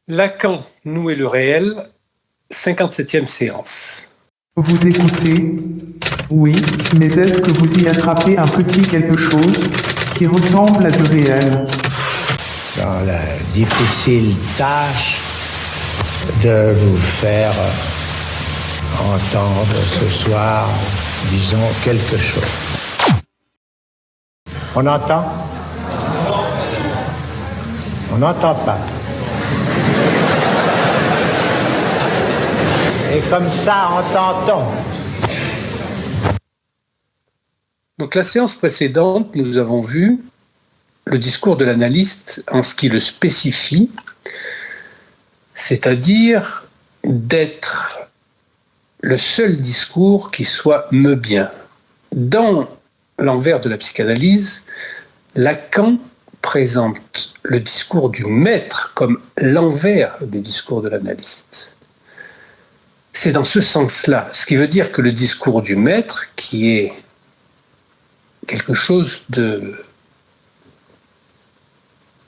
Lacan, nous et le réel, 57e séance. Vous écoutez? Oui, mais est-ce que vous y attrapez un petit quelque chose qui ressemble à du réel? Dans la difficile tâche de vous faire entendre ce soir, disons, quelque chose. On entend? On n'entend pas. Et comme ça, entend-on. Donc la séance précédente, nous avons vu le discours de l'analyste en ce qui le spécifie, c'est-à-dire d'être le seul discours qui soit meubien. Dans l'envers de la psychanalyse, Lacan présente le discours du maître comme l'envers du discours de l'analyste. C'est dans ce sens-là, ce qui veut dire que le discours du maître, qui est quelque chose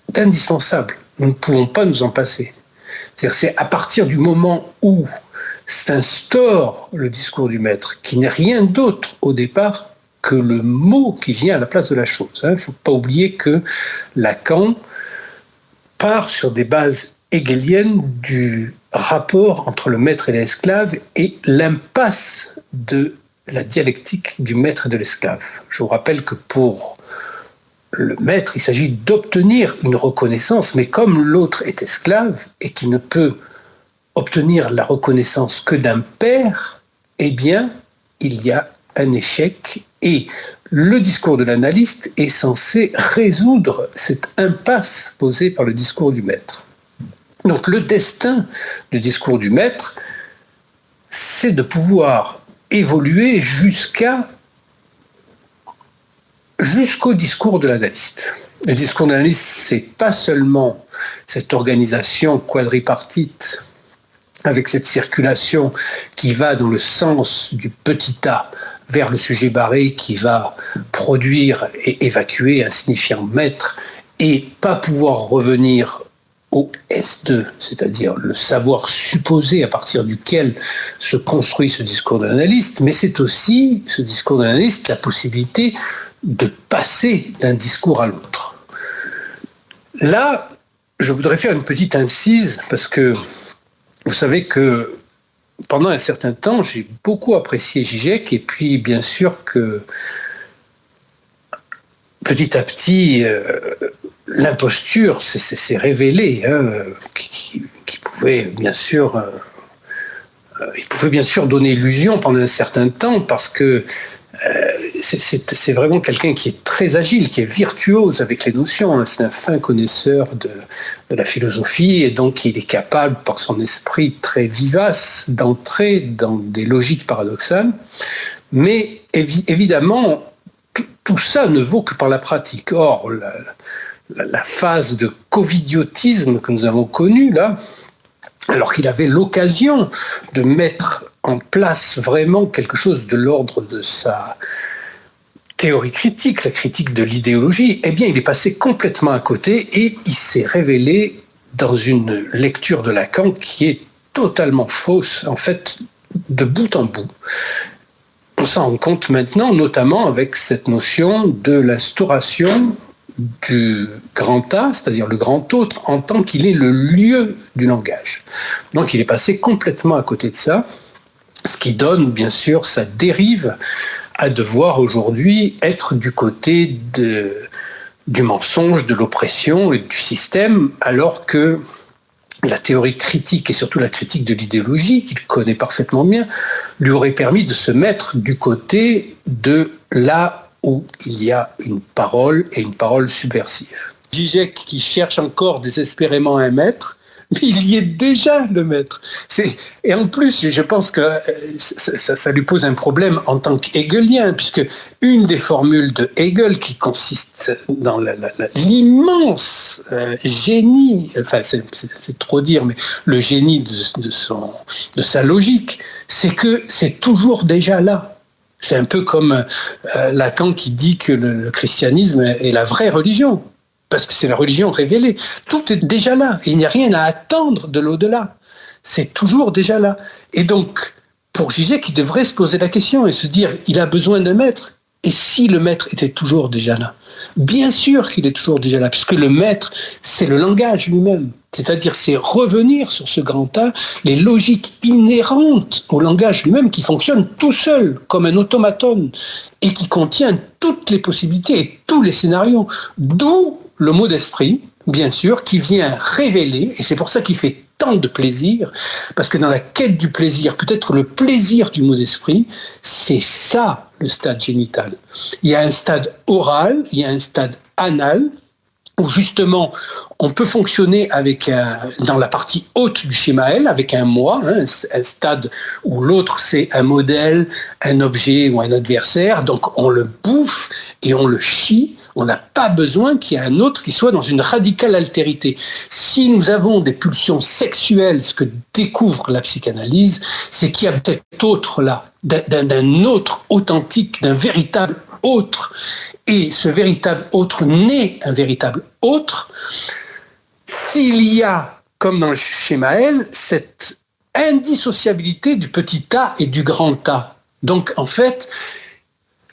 d'indispensable, nous ne pouvons pas nous en passer. C'est-à-dire, c'est à partir du moment où s'instaure le discours du maître, qui n'est rien d'autre au départ que le mot qui vient à la place de la chose. Il ne faut pas oublier que Lacan part sur des bases hegeliennes du rapport entre le maître et l'esclave et l'impasse de la dialectique du maître et de l'esclave. Je vous rappelle que pour le maître, il s'agit d'obtenir une reconnaissance, mais comme l'autre est esclave et qu'il ne peut obtenir la reconnaissance que d'un père, eh bien, il y a un échec et le discours de l'analyste est censé résoudre cette impasse posée par le discours du maître. Donc le destin du discours du maître, c'est de pouvoir évoluer jusqu'au discours de l'analyste. Le discours de l'analyste, c'est pas seulement cette organisation quadripartite avec cette circulation qui va dans le sens du petit a vers le sujet barré qui va produire et évacuer un signifiant maître et pas pouvoir revenir au S2, c'est-à-dire le savoir supposé à partir duquel se construit ce discours de l'analyste, mais c'est aussi, ce discours de l'analyste, la possibilité de passer d'un discours à l'autre. Là, je voudrais faire une petite incise, parce que vous savez que pendant un certain temps, j'ai beaucoup apprécié Žižek, et puis bien sûr que petit à petit, l'imposture s'est révélée, qui pouvait bien sûr, il pouvait bien sûr donner illusion pendant un certain temps parce que c'est vraiment quelqu'un qui est très agile, qui est virtuose avec les notions. C'est un fin connaisseur de la philosophie et donc il est capable, par son esprit très vivace, d'entrer dans des logiques paradoxales. Mais évidemment, tout ça ne vaut que par la pratique. Or, la phase de covidiotisme que nous avons connue là, alors qu'il avait l'occasion de mettre en place vraiment quelque chose de l'ordre de sa théorie critique, la critique de l'idéologie, eh bien il est passé complètement à côté et il s'est révélé dans une lecture de Lacan qui est totalement fausse, en fait, de bout en bout. On s'en rend compte maintenant, notamment avec cette notion de l'instauration du grand A, c'est-à-dire le grand autre, en tant qu'il est le lieu du langage. Donc il est passé complètement à côté de ça, ce qui donne bien sûr sa dérive à devoir aujourd'hui être du côté du mensonge, de l'oppression et du système, alors que la théorie critique et surtout la critique de l'idéologie, qu'il connaît parfaitement bien, lui aurait permis de se mettre du côté de là où il y a une parole et une parole subversive. Žižek qui cherche encore désespérément un maître, mais il y est déjà le maître. Et en plus, je pense que ça lui pose un problème en tant qu'hegelien, puisque une des formules de Hegel qui consiste dans l'immense génie, enfin c'est trop dire, mais le génie de sa logique, c'est que c'est toujours déjà là. C'est un peu comme Lacan qui dit que le christianisme est la vraie religion. parce que c'est la religion révélée. Tout est déjà là, et il n'y a rien à attendre de l'au-delà. C'est toujours déjà là. Et donc, pour Zizek, il devrait se poser la question et se dire, il a besoin d'un maître. Et si le maître était toujours déjà là? Bien sûr qu'il est toujours déjà là, puisque le maître, c'est le langage lui-même. C'est-à-dire, c'est revenir sur ce grand A, les logiques inhérentes au langage lui-même qui fonctionne tout seul, comme un automaton, et qui contient toutes les possibilités et tous les scénarios. D'où le mot d'esprit, bien sûr, qui vient révéler, et c'est pour ça qu'il fait tant de plaisir, parce que dans la quête du plaisir, peut-être le plaisir du mot d'esprit, c'est ça le stade génital. Il y a un stade oral, il y a un stade anal, où justement on peut fonctionner avec dans la partie haute du schéma L, avec un moi, un stade où l'autre c'est un modèle, un objet ou un adversaire, donc on le bouffe et on le chie. On n'a pas besoin qu'il y ait un autre qui soit dans une radicale altérité. Si nous avons des pulsions sexuelles, ce que découvre la psychanalyse, c'est qu'il y a cet autre-là, d'un autre authentique, d'un véritable autre. Et ce véritable autre naît un véritable autre. S'il y a, comme dans le schéma L, cette indissociabilité du petit A et du grand A. Donc, en fait,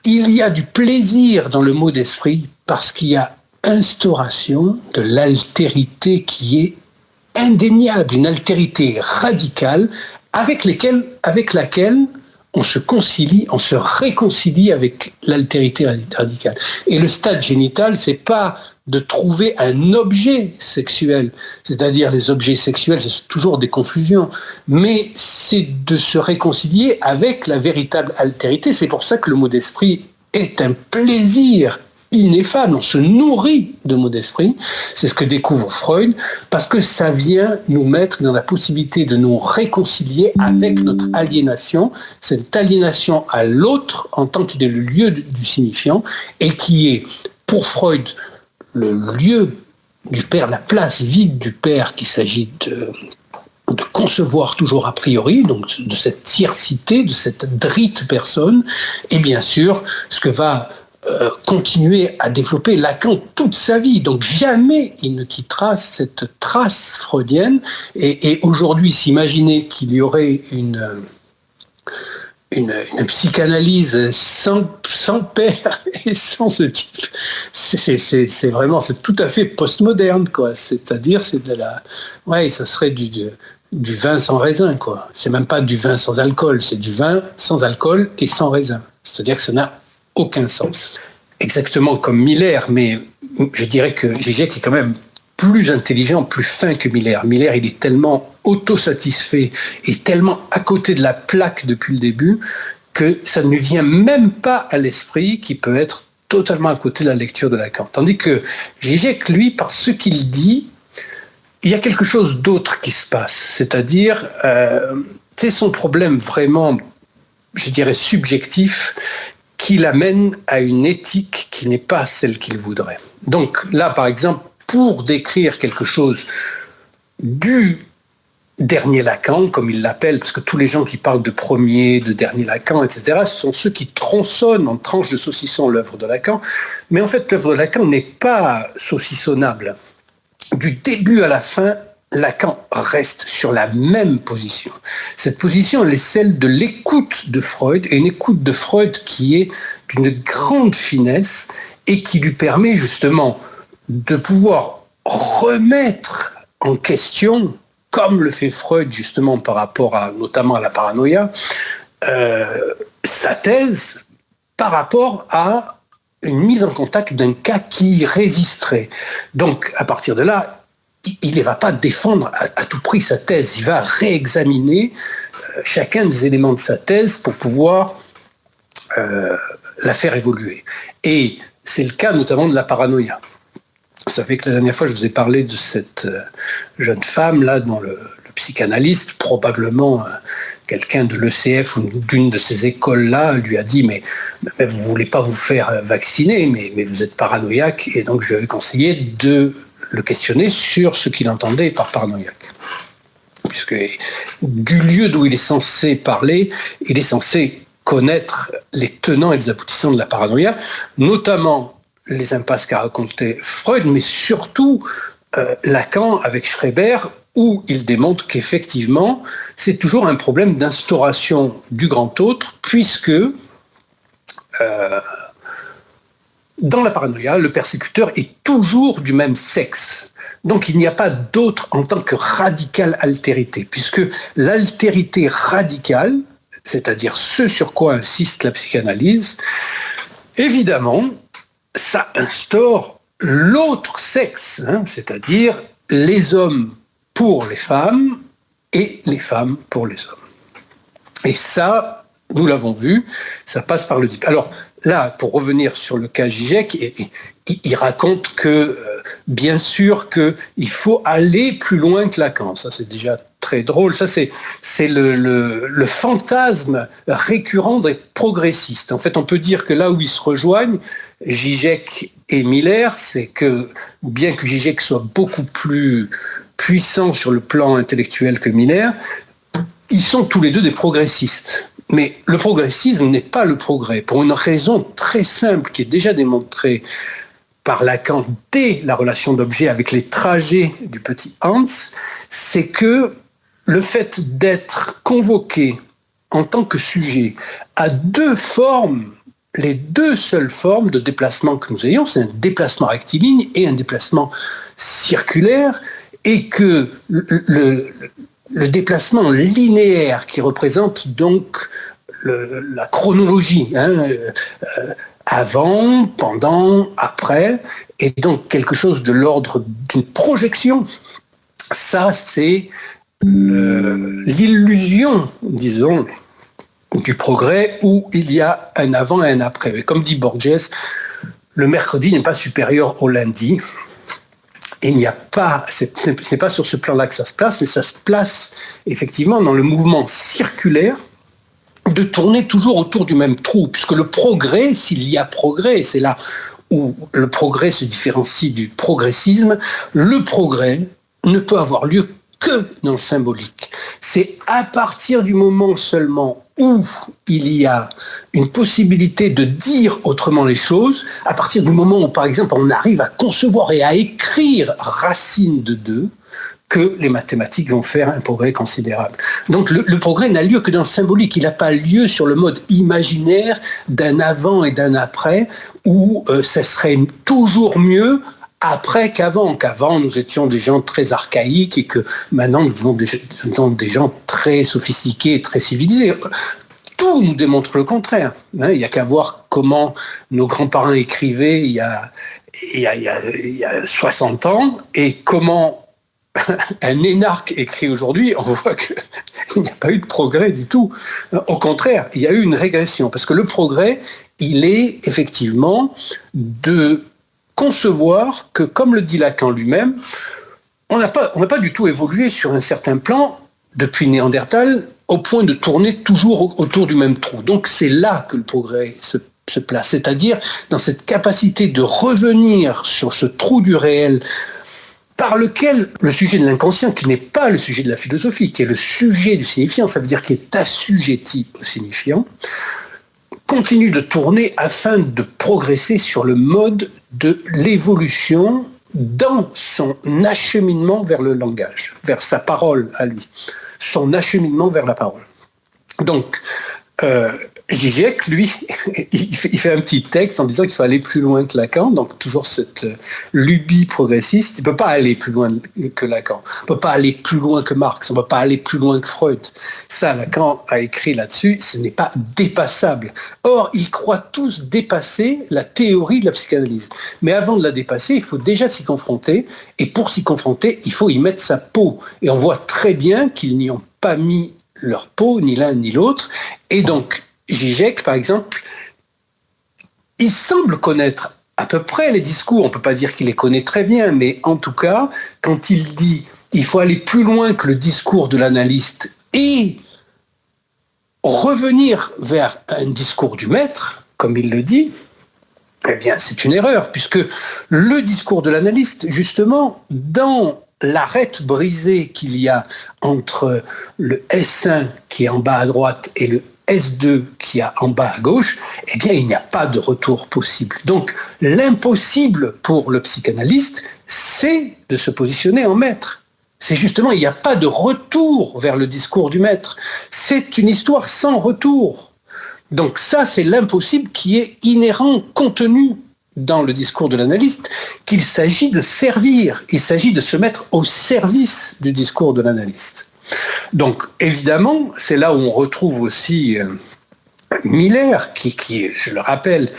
il y a du plaisir dans le mot d'esprit parce qu'il y a instauration de l'altérité qui est indéniable, une altérité radicale avec laquelle on se concilie, on se réconcilie avec l'altérité radicale. Et le stade génital, c'est pas de trouver un objet sexuel, c'est-à-dire les objets sexuels, c'est toujours des confusions, mais c'est de se réconcilier avec la véritable altérité. C'est pour ça que le mot d'esprit est un plaisir ineffable, on se nourrit de mots d'esprit, c'est ce que découvre Freud, parce que ça vient nous mettre dans la possibilité de nous réconcilier avec notre aliénation, cette aliénation à l'autre en tant qu'il est le lieu du signifiant, et qui est, pour Freud, le lieu du père, la place vide du père qu'il s'agit de concevoir toujours a priori, donc de cette tiercité, de cette drite personne, et bien sûr, ce que va continuer à développer Lacan toute sa vie. Donc jamais il ne quittera cette trace freudienne. Et aujourd'hui, s'imaginer qu'il y aurait une psychanalyse sans père et sans ce type, c'est vraiment, c'est tout à fait postmoderne, quoi. C'est-à-dire, c'est de la... Ouais, ça serait du vin sans raisin, quoi. C'est même pas du vin sans alcool, c'est du vin sans alcool et sans raisin. C'est-à-dire que ça n'a aucun sens. Exactement comme Miller, mais je dirais que Zizek est quand même plus intelligent, plus fin que Miller. Miller, il est tellement autosatisfait et tellement à côté de la plaque depuis le début que ça ne lui vient même pas à l'esprit qu'il peut être totalement à côté de la lecture de Lacan. Tandis que Zizek, lui, par ce qu'il dit, il y a quelque chose d'autre qui se passe. C'est-à-dire, c'est son problème vraiment, je dirais, subjectif, qui l'amène à une éthique qui n'est pas celle qu'il voudrait. Donc là, par exemple, pour décrire quelque chose du dernier Lacan, comme il l'appelle, parce que tous les gens qui parlent de premier, de dernier Lacan, etc., ce sont ceux qui tronçonnent en tranches de saucisson l'œuvre de Lacan. Mais en fait, l'œuvre de Lacan n'est pas saucissonnable. Du début à la fin, Lacan reste sur la même position. Cette position, elle est celle de l'écoute de Freud, et une écoute de Freud qui est d'une grande finesse et qui lui permet justement de pouvoir remettre en question, comme le fait Freud justement par rapport notamment à la paranoïa, sa thèse par rapport à une mise en contact d'un cas qui résisterait. Donc, à partir de là, il ne va pas défendre à tout prix sa thèse, il va réexaminer chacun des éléments de sa thèse pour pouvoir la faire évoluer. Et c'est le cas notamment de la paranoïa. Vous savez que la dernière fois, je vous ai parlé de cette jeune femme-là, dont le psychanalyste, probablement quelqu'un de l'ECF ou d'une de ces écoles-là, lui a dit « mais vous ne voulez pas vous faire vacciner, mais vous êtes paranoïaque », et donc je lui avais conseillé de le questionner sur ce qu'il entendait par paranoïaque. Puisque du lieu d'où il est censé parler, il est censé connaître les tenants et les aboutissants de la paranoïa, notamment les impasses qu'a racontées Freud, mais surtout Lacan avec Schreber, où il démontre qu'effectivement, c'est toujours un problème d'instauration du grand autre, puisque dans la paranoïa, le persécuteur est toujours du même sexe. Donc il n'y a pas d'autre en tant que radicale altérité, puisque l'altérité radicale, c'est-à-dire ce sur quoi insiste la psychanalyse, évidemment, ça instaure l'autre sexe, c'est-à-dire les hommes pour les femmes et les femmes pour les hommes. Et ça, nous l'avons vu, ça passe par le DIP. Alors là, pour revenir sur le cas Žižek, il raconte que, bien sûr, qu'il faut aller plus loin que Lacan. Ça, c'est déjà très drôle. Ça, c'est le fantasme récurrent des progressistes. En fait, on peut dire que là où ils se rejoignent, Žižek et Miller, c'est que, bien que Žižek soit beaucoup plus puissant sur le plan intellectuel que Miller, ils sont tous les deux des progressistes. Mais le progressisme n'est pas le progrès, pour une raison très simple qui est déjà démontrée par Lacan dès la relation d'objet avec les trajets du petit Hans, c'est que le fait d'être convoqué en tant que sujet à deux formes, les deux seules formes de déplacement que nous ayons, c'est un déplacement rectiligne et un déplacement circulaire, et que le déplacement linéaire qui représente donc la chronologie, avant, pendant, après, est donc quelque chose de l'ordre d'une projection. Ça, c'est l'illusion, disons, du progrès où il y a un avant et un après. Mais comme dit Borges, le mercredi n'est pas supérieur au lundi. Et il n'y a pas, c'est pas sur ce plan-là que ça se place, mais ça se place effectivement dans le mouvement circulaire de tourner toujours autour du même trou, puisque le progrès, s'il y a progrès, c'est là où le progrès se différencie du progressisme, le progrès ne peut avoir lieu que dans le symbolique. C'est à partir du moment seulement où il y a une possibilité de dire autrement les choses, à partir du moment où, par exemple, on arrive à concevoir et à écrire racine de 2, que les mathématiques vont faire un progrès considérable. Donc le progrès n'a lieu que dans le symbolique, il n'a pas lieu sur le mode imaginaire d'un avant et d'un après, où ça serait toujours mieux après qu'avant. Qu'avant, nous étions des gens très archaïques et que maintenant, nous sommes des gens très sophistiqués et très civilisés. Tout nous démontre le contraire. Il n'y a qu'à voir comment nos grands-parents écrivaient il y a 60 ans et comment un énarque écrit aujourd'hui, on voit qu'il n'y a pas eu de progrès du tout. Au contraire, il y a eu une régression. Parce que le progrès, il est effectivement de concevoir que, comme le dit Lacan lui-même, on n'a pas du tout évolué sur un certain plan depuis Néandertal au point de tourner toujours autour du même trou. Donc c'est là que le progrès se place, c'est-à-dire dans cette capacité de revenir sur ce trou du réel par lequel le sujet de l'inconscient, qui n'est pas le sujet de la philosophie, qui est le sujet du signifiant, ça veut dire qu'il est assujetti au signifiant, continue de tourner afin de progresser sur le mode de l'évolution dans son acheminement vers le langage, vers sa parole à lui, son acheminement vers la parole. Donc, Žižek, lui, il fait un petit texte en disant qu'il faut aller plus loin que Lacan, donc toujours cette lubie progressiste. Il ne peut pas aller plus loin que Lacan, on ne peut pas aller plus loin que Marx, on ne peut pas aller plus loin que Freud. Ça, Lacan a écrit là-dessus, ce n'est pas dépassable. Or, ils croient tous dépasser la théorie de la psychanalyse. Mais avant de la dépasser, il faut déjà s'y confronter, et pour s'y confronter, il faut y mettre sa peau. Et on voit très bien qu'ils n'y ont pas mis leur peau, ni l'un ni l'autre, et donc Žižek, par exemple, il semble connaître à peu près les discours, on ne peut pas dire qu'il les connaît très bien, mais en tout cas, quand il dit il faut aller plus loin que le discours de l'analyste et revenir vers un discours du maître, comme il le dit, eh bien c'est une erreur, puisque le discours de l'analyste, justement, dans l'arête brisée qu'il y a entre le S1 qui est en bas à droite et le S2 qu'il y a en bas à gauche, eh bien, il n'y a pas de retour possible. Donc, l'impossible pour le psychanalyste, c'est de se positionner en maître. C'est justement, il n'y a pas de retour vers le discours du maître. C'est une histoire sans retour. Donc ça, c'est l'impossible qui est inhérent, contenu dans le discours de l'analyste, qu'il s'agit de servir. Il s'agit de se mettre au service du discours de l'analyste. Donc, évidemment, c'est là où on retrouve aussi Miller, qui, je le rappelle,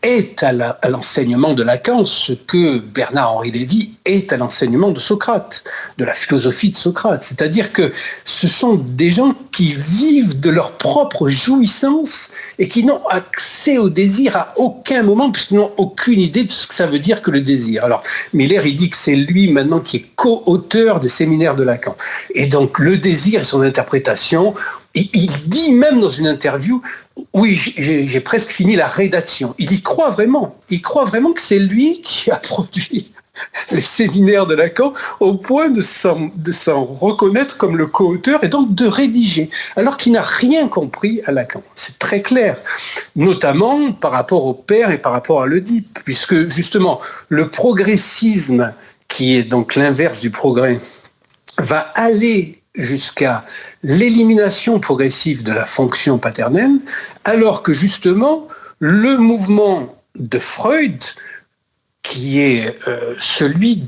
est à l'enseignement de Lacan ce que Bernard-Henri Lévy est à l'enseignement de Socrate, de la philosophie de Socrate. C'est-à-dire que ce sont des gens qui vivent de leur propre jouissance et qui n'ont accès au désir à aucun moment, puisqu'ils n'ont aucune idée de ce que ça veut dire que le désir. Alors, Miller, il dit que c'est lui maintenant qui est co-auteur des séminaires de Lacan. Et donc, le désir et son interprétation, il dit même dans une interview, oui, j'ai presque fini la rédaction. Il y croit vraiment. Il croit vraiment que c'est lui qui a produit les séminaires de Lacan au point de s'en reconnaître comme le co-auteur et donc de rédiger, alors qu'il n'a rien compris à Lacan. C'est très clair, notamment par rapport au père et par rapport à l'Oedipe, puisque justement le progressisme, qui est donc l'inverse du progrès, va aller jusqu'à l'élimination progressive de la fonction paternelle, alors que justement, le mouvement de Freud, qui est celui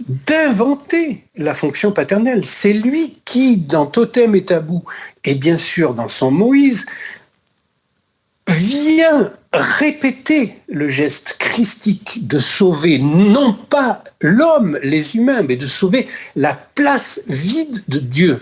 d'inventer la fonction paternelle, c'est lui qui, dans Totem et Tabou, et bien sûr dans son Moïse, vient répéter le geste christique de sauver non pas l'homme, les humains, mais de sauver la place vide de Dieu.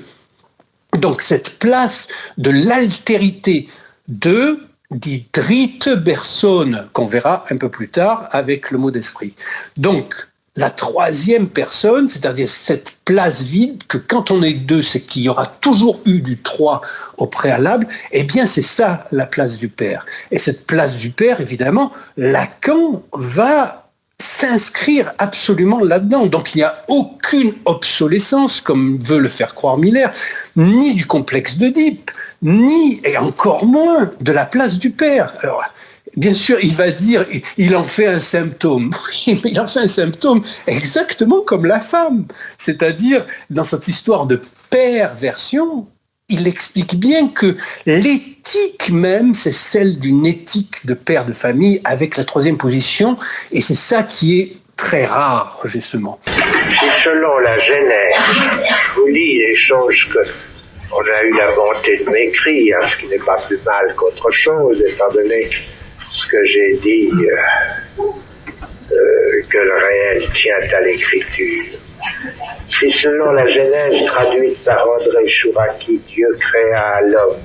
Donc cette place de l'altérité dit dritte personne, qu'on verra un peu plus tard avec le mot d'esprit. Donc la troisième personne, c'est-à-dire cette place vide, que quand on est deux, c'est qu'il y aura toujours eu du 3 au préalable, eh bien c'est ça la place du Père. Et cette place du Père, évidemment, Lacan va s'inscrire absolument là-dedans. Donc il n'y a aucune obsolescence, comme veut le faire croire Miller, ni du complexe d'Oedipe, ni, et encore moins, de la place du Père. Alors, bien sûr, il va dire, il en fait un symptôme. Oui, mais il en fait un symptôme exactement comme la femme. C'est-à-dire, dans cette histoire de perversion, il explique bien que l'éthique même, c'est celle d'une éthique de père de famille avec la troisième position, et c'est ça qui est très rare, justement. Si selon la Genèse, je vous lis les choses que on a eu la bonté de m'écrire, ce qui n'est pas plus mal qu'autre chose, étant donné ce que j'ai dit, que le réel tient à l'écriture. Si selon la Genèse traduite par André Chouraki, Dieu créa à l'homme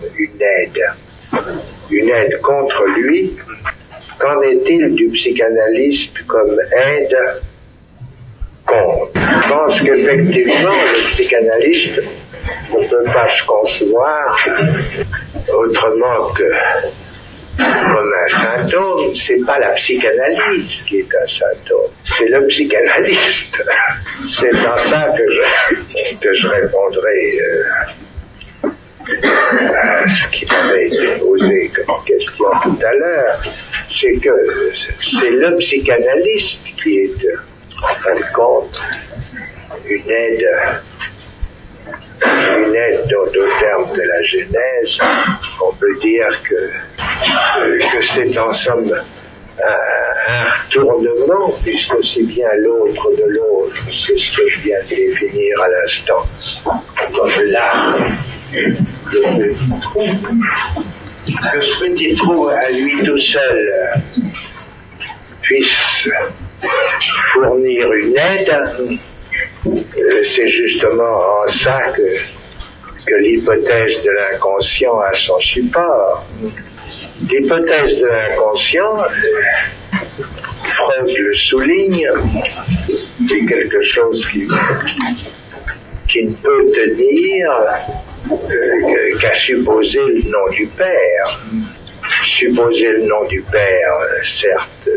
une aide contre lui, qu'en est-il du psychanalyste comme aide contre? Je pense qu'effectivement, le psychanalyste ne peut pas se concevoir autrement que comme un symptôme. C'est pas la psychanalyse qui est un symptôme, c'est le psychanalyste. C'est en ça que je répondrai à ce qui m'avait été posé comme question tout à l'heure. C'est que c'est le psychanalyste qui est en fin de compte une aide dont, au terme de la Genèse, on peut dire que c'est en somme un retournement, puisque c'est bien l'autre de l'autre. C'est ce que je viens de définir à l'instant comme l'âme de petit trou. Que ce petit trou à lui tout seul puisse fournir une aide, c'est justement en ça que l'hypothèse de l'inconscient a son support. L'hypothèse de l'inconscient, Freud le souligne, c'est quelque chose qui ne peut tenir qu'à supposer le nom du Père. Supposer le nom du Père, certes,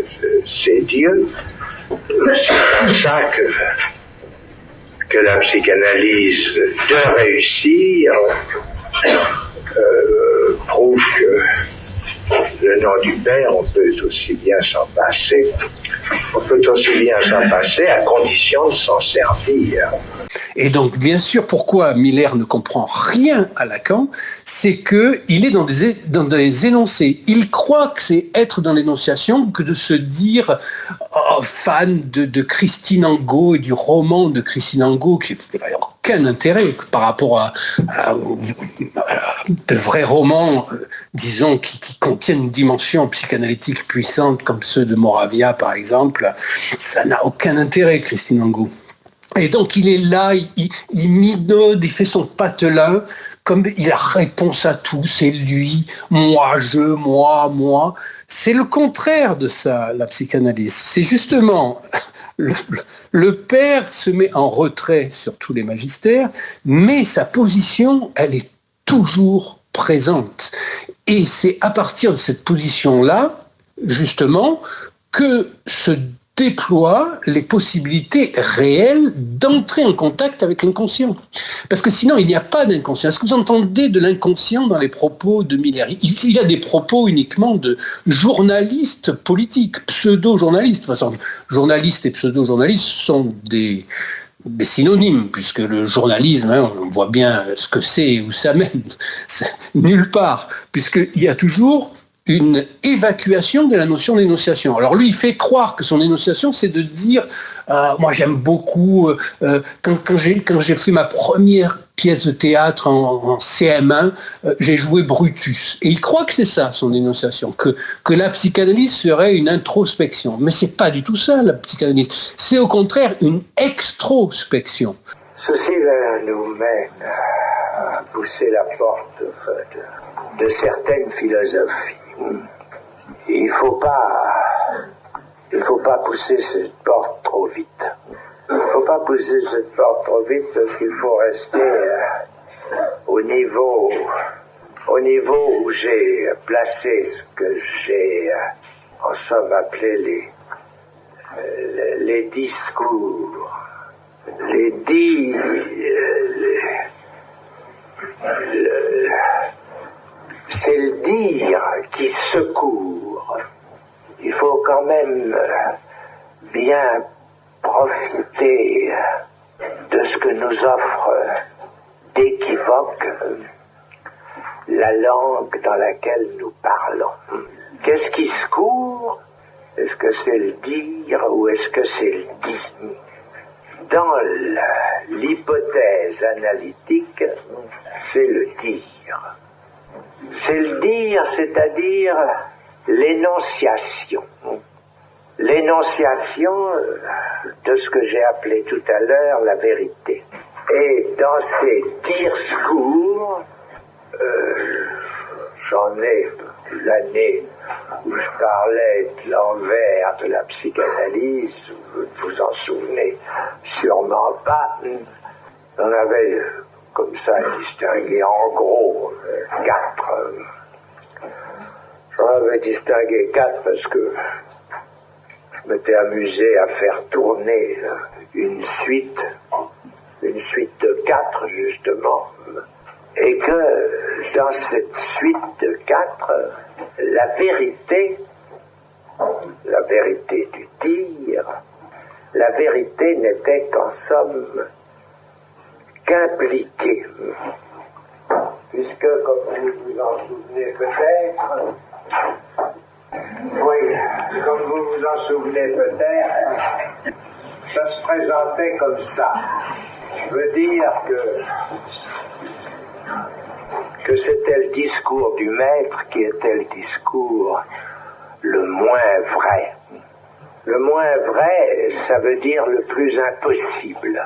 c'est Dieu. C'est pour ça que la psychanalyse, de réussir, prouve que le nom du Père, on peut aussi bien s'en passer. On peut aussi bien s'en passer à condition de s'en servir. Et donc, bien sûr, pourquoi Miller ne comprend rien à Lacan, c'est qu'il est dans des énoncés. Il croit que c'est être dans l'énonciation que de se dire fan de Christine Angot et du roman de Christine Angot, qui n'a aucun intérêt par rapport à de vrais romans, disons, qui contiennent une dimension psychanalytique puissante, comme ceux de Moravia, par exemple. Ça n'a aucun intérêt, Christine Angot. Et donc il est là, il minaude, il fait son patelin, comme il a réponse à tout, c'est lui, moi, moi. C'est le contraire de ça, la psychanalyse. C'est justement, le père se met en retrait sur tous les magistères, mais sa position, elle est toujours présente. Et c'est à partir de cette position-là, justement, que se déploie les possibilités réelles d'entrer en contact avec l'inconscient. Parce que sinon, il n'y a pas d'inconscient. Est-ce que vous entendez de l'inconscient dans les propos de Miller ? Il y a des propos uniquement de journalistes politiques, pseudo-journalistes. De toute façon, journalistes et pseudo-journalistes sont des synonymes, puisque le journalisme, on voit bien ce que c'est et où ça mène. C'est nulle part, puisqu'il y a toujours une évacuation de la notion d'énonciation. Alors lui, il fait croire que son énonciation, c'est de dire moi j'aime beaucoup, quand j'ai fait ma première pièce de théâtre en CM1, j'ai joué Brutus. Et il croit que c'est ça, son énonciation, que la psychanalyse serait une introspection. Mais c'est pas du tout ça, la psychanalyse. C'est au contraire une extrospection. Ceci nous mène à pousser la porte de certaines philosophies. Il faut pas pousser cette porte trop vite. Il ne faut pas pousser cette porte trop vite parce qu'il faut rester au niveau où j'ai placé ce que j'ai en somme appelé les discours. C'est le dire qui secourt. Il faut quand même bien profiter de ce que nous offre d'équivoque la langue dans laquelle nous parlons. Qu'est-ce qui secourt ? Est-ce que c'est le dire ou est-ce que c'est le dit ? Dans l'hypothèse analytique, c'est le dire. C'est le dire, c'est-à-dire l'énonciation. L'énonciation de ce que j'ai appelé tout à l'heure la vérité. Et dans ces discours, j'en ai l'année où je parlais de l'envers de la psychanalyse, vous ne vous en souvenez sûrement pas, on avait comme ça distingué en gros 4. J'en avais distingué 4 parce que je m'étais amusé à faire tourner une suite de 4 justement, et que dans cette suite de 4, la vérité du dire, la vérité n'était qu'en somme qu'impliquée, puisque comme vous vous en souvenez peut-être, ça se présentait comme ça. Je veux dire que c'était le discours du maître qui était le discours le moins vrai. Le moins vrai, ça veut dire le plus impossible.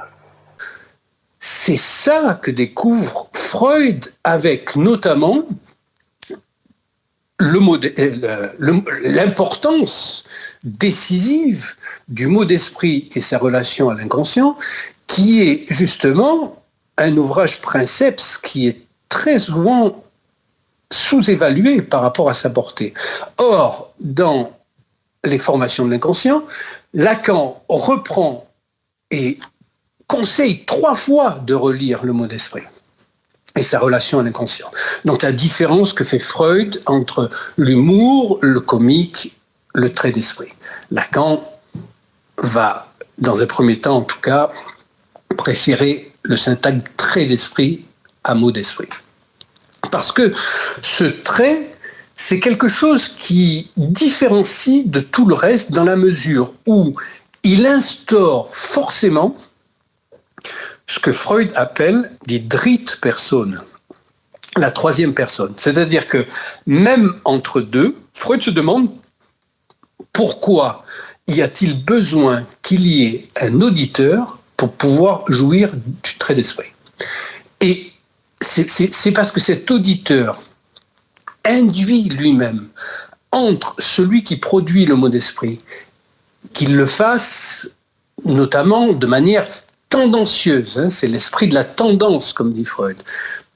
C'est ça que découvre Freud avec notamment l'importance décisive du mot d'esprit et sa relation à l'inconscient, qui est justement un ouvrage princeps qui est très souvent sous-évalué par rapport à sa portée. Or, dans les formations de l'inconscient, Lacan reprend et conseille 3 fois de relire le mot d'esprit. et sa relation à l'inconscient. Donc la différence que fait Freud entre l'humour, le comique, le trait d'esprit. Lacan va, dans un premier temps en tout cas, préférer le syntagme trait d'esprit à mot d'esprit. Parce que ce trait, c'est quelque chose qui différencie de tout le reste dans la mesure où il instaure forcément ce que Freud appelle die Drittperson, la troisième personne. C'est-à-dire que même entre deux, Freud se demande pourquoi y a-t-il besoin qu'il y ait un auditeur pour pouvoir jouir du trait d'esprit. Et c'est parce que cet auditeur induit lui-même entre celui qui produit le mot d'esprit, qu'il le fasse notamment de manière tendancieuse, c'est l'esprit de la tendance, comme dit Freud,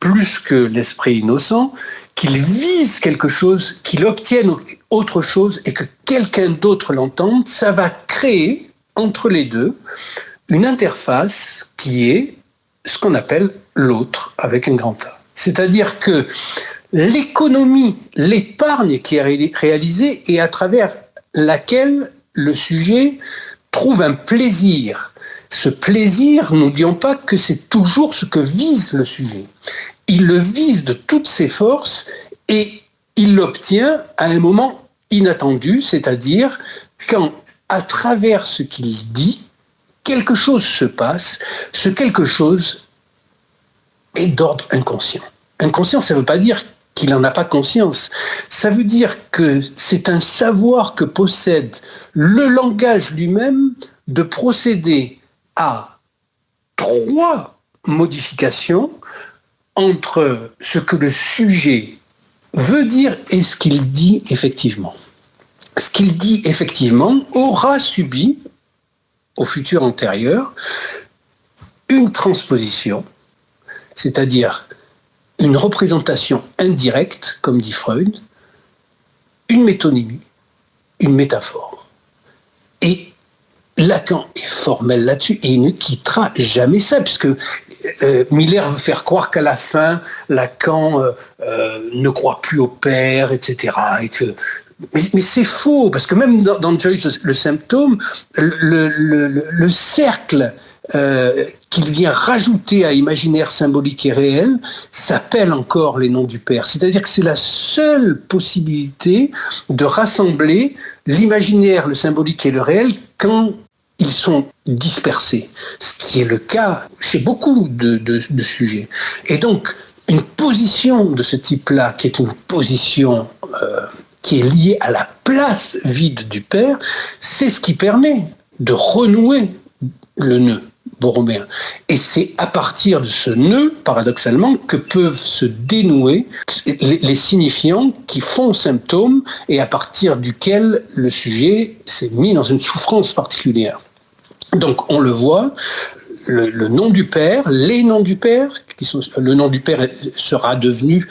plus que l'esprit innocent, qu'il vise quelque chose, qu'il obtienne autre chose et que quelqu'un d'autre l'entende, ça va créer entre les deux une interface qui est ce qu'on appelle l'autre avec un grand A. C'est-à-dire que l'économie, l'épargne qui est réalisée est à travers laquelle le sujet trouve un plaisir. Ce plaisir, n'oublions pas que c'est toujours ce que vise le sujet. Il le vise de toutes ses forces et il l'obtient à un moment inattendu, c'est-à-dire quand, à travers ce qu'il dit, quelque chose se passe, ce quelque chose est d'ordre inconscient. Inconscient, ça ne veut pas dire qu'il n'en a pas conscience. Ça veut dire que c'est un savoir que possède le langage lui-même de procéder à 3 modifications entre ce que le sujet veut dire et ce qu'il dit effectivement. Ce qu'il dit effectivement aura subi, au futur antérieur, une transposition, c'est-à-dire une représentation indirecte, comme dit Freud, une métonymie, une métaphore. Et Lacan est formel là-dessus et il ne quittera jamais ça, puisque Miller veut faire croire qu'à la fin, Lacan ne croit plus au père, etc. Et que... mais c'est faux, parce que même dans Joyce, le symptôme, le cercle qu'il vient rajouter à imaginaire symbolique et réel s'appelle encore les noms du père. C'est-à-dire que c'est la seule possibilité de rassembler l'imaginaire, le symbolique et le réel quand ils sont dispersés, ce qui est le cas chez beaucoup de sujets. Et donc, une position de ce type-là, qui est une position qui est liée à la place vide du père, c'est ce qui permet de renouer le nœud borroméen. Et c'est à partir de ce nœud, paradoxalement, que peuvent se dénouer les signifiants qui font symptôme et à partir duquel le sujet s'est mis dans une souffrance particulière. Donc on le voit, le nom du père, les noms du père, le nom du père sera devenu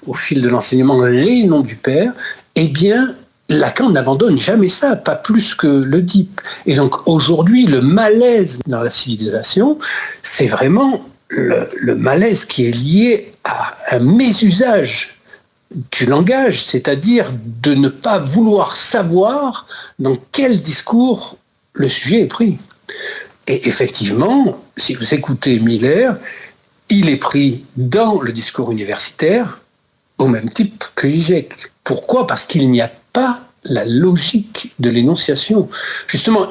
au fil de l'enseignement les noms du père, eh bien Lacan n'abandonne jamais ça, pas plus que l'Oedipe. Et donc aujourd'hui, le malaise dans la civilisation, c'est vraiment le malaise qui est lié à un mésusage du langage, c'est-à-dire de ne pas vouloir savoir dans quel discours le sujet est pris. Et effectivement, si vous écoutez Miller, il est pris dans le discours universitaire au même type que Žižek. Pourquoi ? Parce qu'il n'y a pas la logique de l'énonciation. Justement,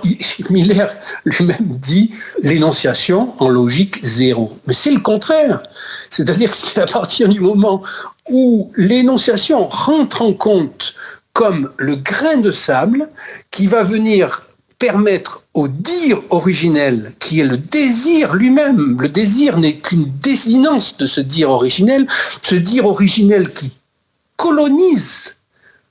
Miller lui-même dit l'énonciation en logique 0. Mais c'est le contraire. C'est-à-dire que c'est à partir du moment où l'énonciation rentre en compte comme le grain de sable qui va venir permettre au dire originel, qui est le désir lui-même, le désir n'est qu'une désinence de ce dire originel qui colonise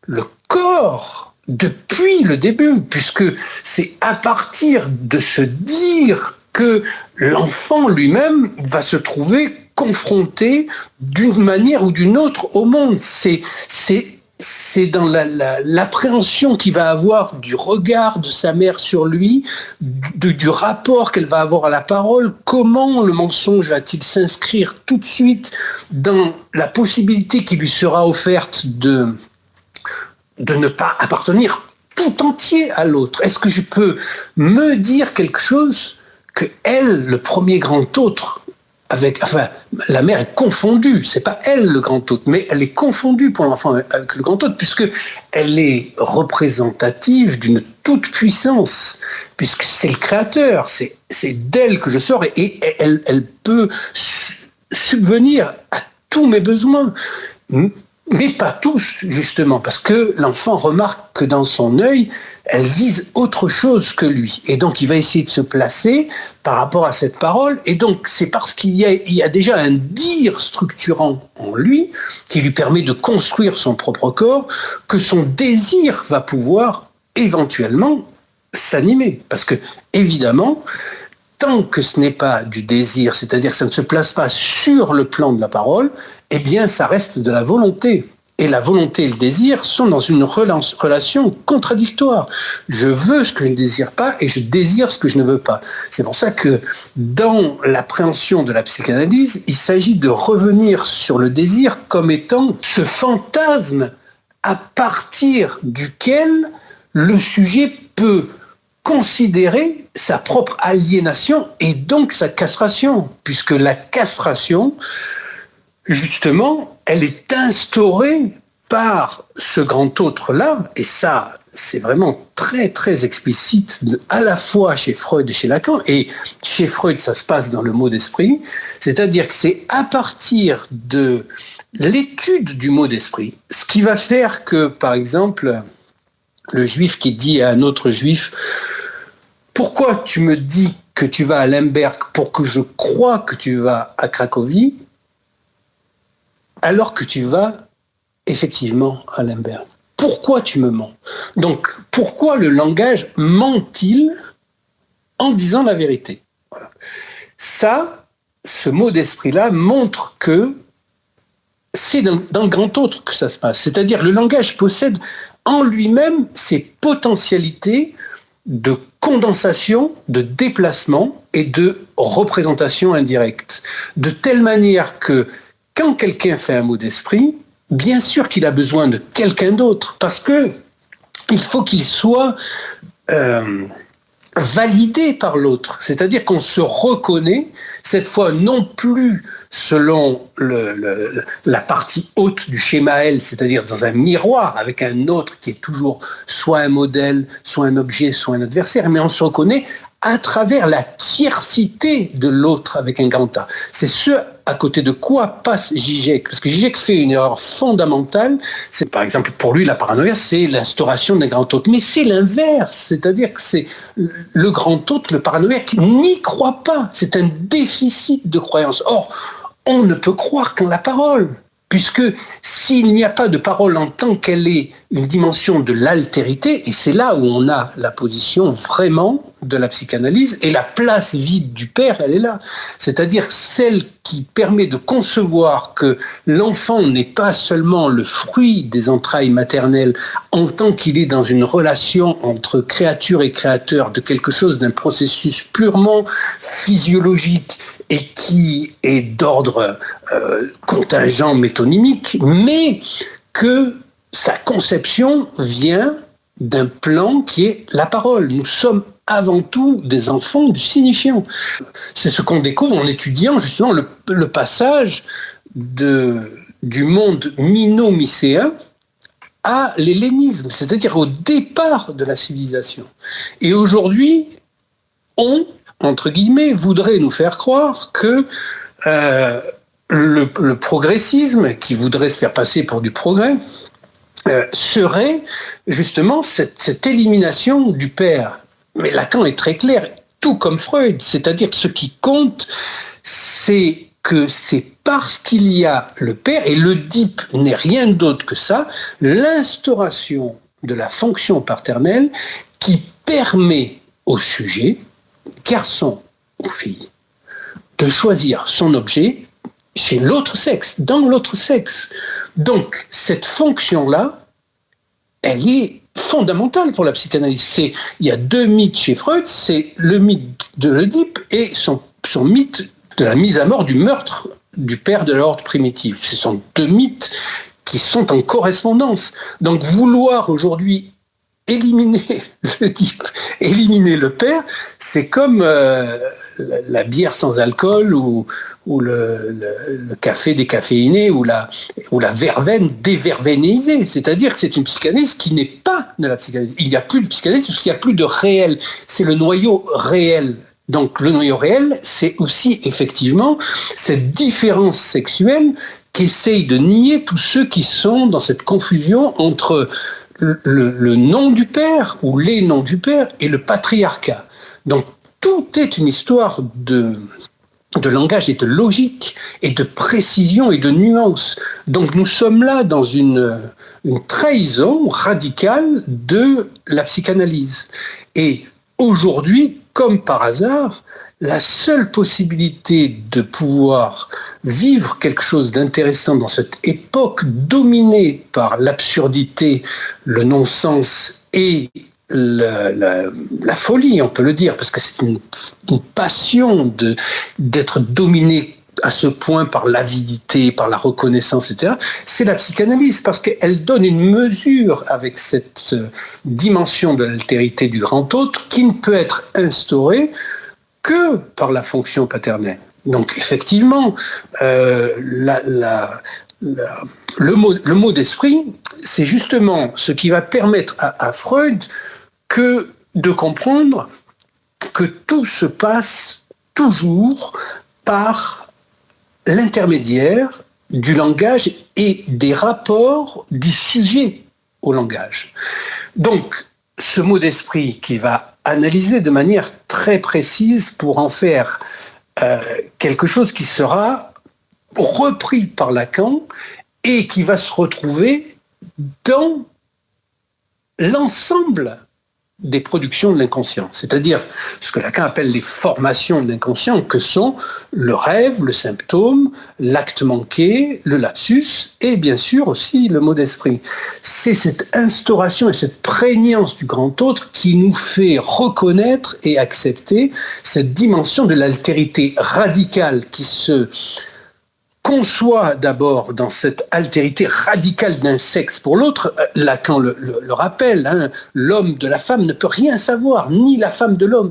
le corps depuis le début, puisque c'est à partir de ce dire que l'enfant lui-même va se trouver confronté d'une manière ou d'une autre au monde. C'est c'est dans l'appréhension qu'il va avoir du regard de sa mère sur lui, du rapport qu'elle va avoir à la parole, comment le mensonge va-t-il s'inscrire tout de suite dans la possibilité qui lui sera offerte de ne pas appartenir tout entier à l'autre. Est-ce que je peux me dire quelque chose que elle, le premier grand autre, la mère est confondue, c'est pas elle le grand autre, mais elle est confondue pour l'enfant avec le grand autre, puisque elle est représentative d'une toute puissance, puisque c'est le créateur, c'est d'elle que je sors, et elle peut subvenir à tous mes besoins. Mais pas tous, justement, parce que l'enfant remarque que dans son œil, elle vise autre chose que lui. Et donc, il va essayer de se placer par rapport à cette parole. Et donc, c'est parce qu'il y a déjà un dire structurant en lui, qui lui permet de construire son propre corps, que son désir va pouvoir éventuellement s'animer. Parce que, évidemment, tant que ce n'est pas du désir, c'est-à-dire que ça ne se place pas sur le plan de la parole, eh bien, ça reste de la volonté. Et la volonté et le désir sont dans une relation contradictoire. Je veux ce que je ne désire pas et je désire ce que je ne veux pas. C'est pour ça que dans l'appréhension de la psychanalyse, il s'agit de revenir sur le désir comme étant ce fantasme à partir duquel le sujet peut considérer sa propre aliénation et donc sa castration, puisque la castration, justement, elle est instaurée par ce grand autre-là, et ça, c'est vraiment très, très explicite, à la fois chez Freud et chez Lacan, et chez Freud, ça se passe dans le mot d'esprit, c'est-à-dire que c'est à partir de l'étude du mot d'esprit, ce qui va faire que, par exemple, le juif qui dit à un autre juif « Pourquoi tu me dis que tu vas à Lemberg pour que je croie que tu vas à Cracovie alors que tu vas effectivement à Lemberg? Pourquoi tu me mens ?» Donc, pourquoi le langage ment-il en disant la vérité? Voilà. Ça, ce mot d'esprit-là montre que c'est dans le grand autre que ça se passe. C'est-à-dire le langage possède en lui-même ses potentialités de condensation, de déplacement et de représentation indirecte. De telle manière que quand quelqu'un fait un mot d'esprit, bien sûr qu'il a besoin de quelqu'un d'autre, parce que il faut qu'il soit validé par l'autre. C'est-à-dire qu'on se reconnaît, cette fois non plus selon la partie haute du schéma L, c'est-à-dire dans un miroir avec un autre qui est toujours soit un modèle, soit un objet, soit un adversaire, mais on se reconnaît à travers la tiercité de l'autre avec un grand A. C'est ce à côté de quoi passe Zizek. Parce que Zizek fait une erreur fondamentale. C'est par exemple, pour lui, la paranoïa, c'est l'instauration d'un grand autre. Mais c'est l'inverse. C'est-à-dire que c'est le grand autre, le paranoïaque, qui n'y croit pas. C'est un déficit de croyance. Or, on ne peut croire qu'en la parole. Puisque s'il n'y a pas de parole en tant qu'elle est une dimension de l'altérité, et c'est là où on a la position vraiment de la psychanalyse, et la place vide du père, elle est là. C'est-à-dire celle qui permet de concevoir que l'enfant n'est pas seulement le fruit des entrailles maternelles en tant qu'il est dans une relation entre créature et créateur de quelque chose, d'un processus purement physiologique et qui est d'ordre contingent métonymique, mais que sa conception vient d'un plan qui est la parole. Nous sommes avant tout des enfants du signifiant. C'est ce qu'on découvre en étudiant justement le passage du monde mino-mycéen à l'hellénisme, c'est-à-dire au départ de la civilisation. Et aujourd'hui, on, entre guillemets, voudrait nous faire croire que le progressisme, qui voudrait se faire passer pour du progrès, serait justement cette élimination du père. Mais Lacan est très clair, tout comme Freud, c'est-à-dire que ce qui compte, c'est que c'est parce qu'il y a le père, et l'Oedipe n'est rien d'autre que ça, l'instauration de la fonction paternelle qui permet au sujet, garçon ou fille, de choisir son objet chez l'autre sexe, dans l'autre sexe. Donc, cette fonction-là elle est fondamentale pour la psychanalyse. Il y a 2 mythes chez Freud, c'est le mythe de l'Oedipe et son mythe de la mise à mort du meurtre du père de l'ordre primitif. Ce sont 2 mythes qui sont en correspondance. Donc vouloir aujourd'hui éliminer le père, c'est comme la bière sans alcool ou le café décaféiné ou la verveine dévervénéisée. C'est-à-dire que c'est une psychanalyse qui n'est pas de la psychanalyse. Il n'y a plus de psychanalyse parce qu'il n'y a plus de réel. C'est le noyau réel. Donc le noyau réel, c'est aussi effectivement cette différence sexuelle qu'essayent de nier tous ceux qui sont dans cette confusion entre le nom du père ou les noms du père et le patriarcat. Donc tout est une histoire de langage et de logique et de précision et de nuance. Donc nous sommes là dans une trahison radicale de la psychanalyse. Et aujourd'hui, comme par hasard, la seule possibilité de pouvoir vivre quelque chose d'intéressant dans cette époque dominée par l'absurdité, le non-sens et la folie, on peut le dire, parce que c'est une passion d'être dominé à ce point par l'avidité, par la reconnaissance, etc., c'est la psychanalyse, parce qu'elle donne une mesure avec cette dimension de l'altérité du grand autre qui ne peut être instaurée que par la fonction paternelle. Donc effectivement, le mot d'esprit, c'est justement ce qui va permettre à Freud de comprendre que tout se passe toujours par l'intermédiaire du langage et des rapports du sujet au langage. Donc, ce mot d'esprit qui va analyser de manière très précise pour en faire quelque chose qui sera repris par Lacan et qui va se retrouver dans l'ensemble des productions de l'inconscient, c'est-à-dire ce que Lacan appelle les formations de l'inconscient, que sont le rêve, le symptôme, l'acte manqué, le lapsus, et bien sûr aussi le mot d'esprit. C'est cette instauration et cette prégnance du grand autre qui nous fait reconnaître et accepter cette dimension de l'altérité radicale qui se conçoit d'abord dans cette altérité radicale d'un sexe pour l'autre. Lacan le rappelle, hein, l'homme de la femme ne peut rien savoir, ni la femme de l'homme.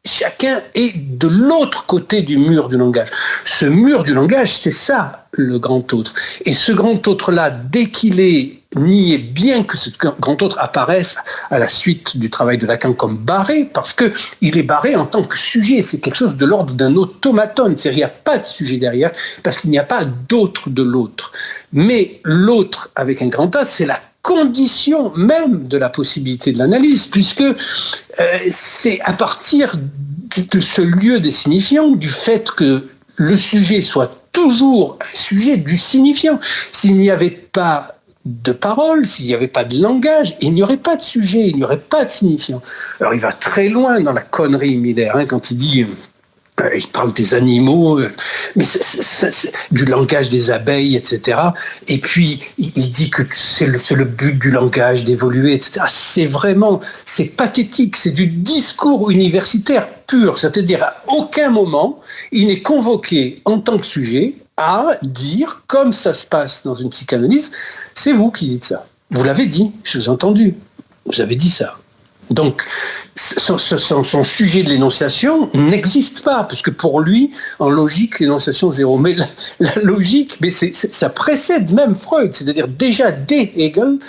Chacun est de l'autre côté du mur du langage. Ce mur du langage, c'est ça, le grand autre. Et ce grand autre-là, dès qu'il est nié, bien que ce grand autre apparaisse à la suite du travail de Lacan comme barré, parce qu'il est barré en tant que sujet. C'est quelque chose de l'ordre d'un automatone. C'est-à-dire qu'il n'y a pas de sujet derrière, parce qu'il n'y a pas d'autre de l'autre. Mais l'autre, avec un grand A, c'est la condition même de la possibilité de l'analyse, puisque c'est à partir de ce lieu des signifiants, du fait que le sujet soit toujours un sujet du signifiant. S'il n'y avait pas de parole, s'il n'y avait pas de langage, il n'y aurait pas de sujet, il n'y aurait pas de signifiant. Alors il va très loin dans la connerie Miller, hein, quand il dit... il parle des animaux, mais c'est du langage des abeilles, etc. Et puis, il dit que c'est le but du langage d'évoluer, etc. C'est pathétique, c'est du discours universitaire pur. C'est-à-dire, à aucun moment, il n'est convoqué en tant que sujet à dire, comme ça se passe dans une psychanalyse, c'est vous qui dites ça. Vous l'avez dit, je vous ai entendu. Vous avez dit ça. Donc, son sujet de l'énonciation n'existe pas, parce que pour lui, en logique, l'énonciation zéro. Mais la logique, ça précède même Freud, c'est-à-dire déjà dès Hegel,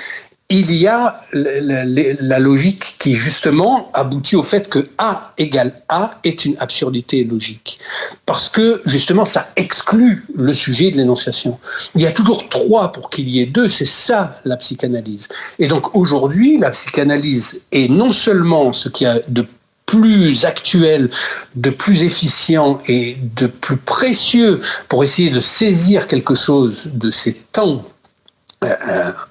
il y a la logique qui justement aboutit au fait que A égale A est une absurdité logique. Parce que justement ça exclut le sujet de l'énonciation. Il y a toujours 3 pour qu'il y ait 2, c'est ça la psychanalyse. Et donc aujourd'hui, la psychanalyse est non seulement ce qu'il y a de plus actuel, de plus efficient et de plus précieux pour essayer de saisir quelque chose de ces temps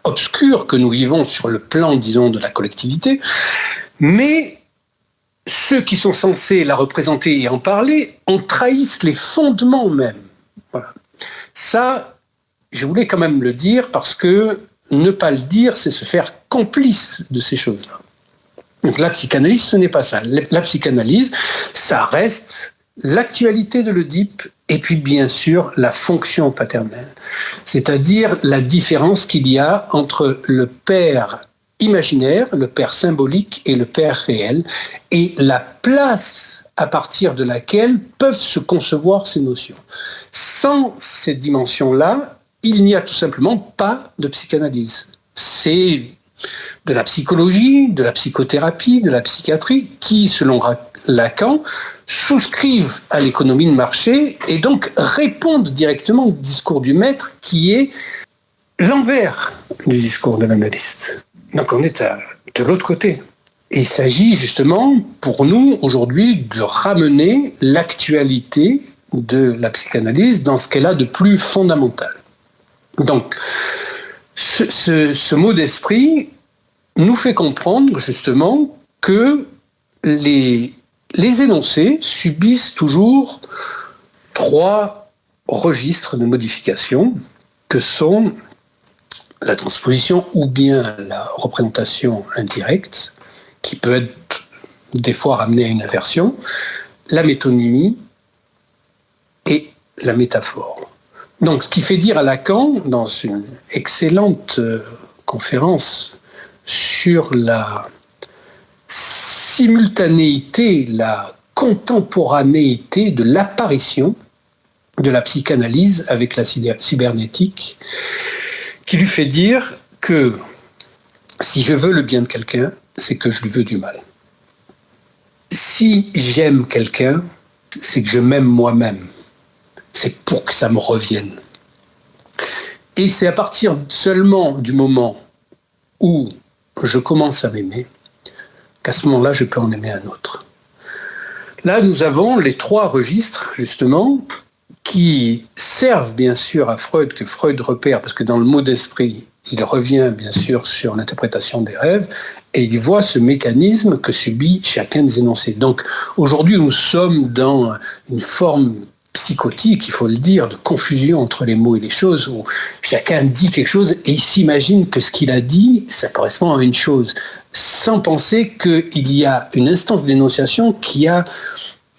obscur que nous vivons sur le plan, disons, de la collectivité, mais ceux qui sont censés la représenter et en parler en trahissent les fondements même. Voilà. Ça, je voulais quand même le dire parce que ne pas le dire, c'est se faire complice de ces choses-là. Donc la psychanalyse, ce n'est pas ça. La psychanalyse, ça reste l'actualité de l'Oedipe et puis bien sûr la fonction paternelle. C'est-à-dire la différence qu'il y a entre le père imaginaire, le père symbolique et le père réel, et la place à partir de laquelle peuvent se concevoir ces notions. Sans ces dimensions-là, il n'y a tout simplement pas de psychanalyse. C'est de la psychologie, de la psychothérapie, de la psychiatrie, qui, selon Lacan, souscrivent à l'économie de marché et donc répondent directement au discours du maître qui est l'envers du discours de l'analyste. Donc on est de l'autre côté. Et il s'agit justement, pour nous, aujourd'hui, de ramener l'actualité de la psychanalyse dans ce qu'elle a de plus fondamental. Donc, ce mot d'esprit nous fait comprendre justement que les énoncés subissent toujours 3 registres de modification que sont la transposition ou bien la représentation indirecte, qui peut être des fois ramenée à une inversion, la métonymie et la métaphore. Donc, ce qui fait dire à Lacan, dans une excellente conférence sur la simultanéité, la contemporanéité de l'apparition de la psychanalyse avec la cybernétique, qui lui fait dire que si je veux le bien de quelqu'un, c'est que je lui veux du mal. Si j'aime quelqu'un, c'est que je m'aime moi-même. C'est pour que ça me revienne. Et c'est à partir seulement du moment où je commence à m'aimer qu'à ce moment-là, je peux en aimer un autre. Là, nous avons les 3 registres, justement, qui servent bien sûr à Freud, que Freud repère, parce que dans le mot d'esprit, il revient bien sûr sur l'interprétation des rêves, et il voit ce mécanisme que subit chacun des énoncés. Donc aujourd'hui, nous sommes dans une forme psychotique, il faut le dire, de confusion entre les mots et les choses, où chacun dit quelque chose et il s'imagine que ce qu'il a dit, ça correspond à une chose, sans penser qu'il y a une instance d'énonciation qui a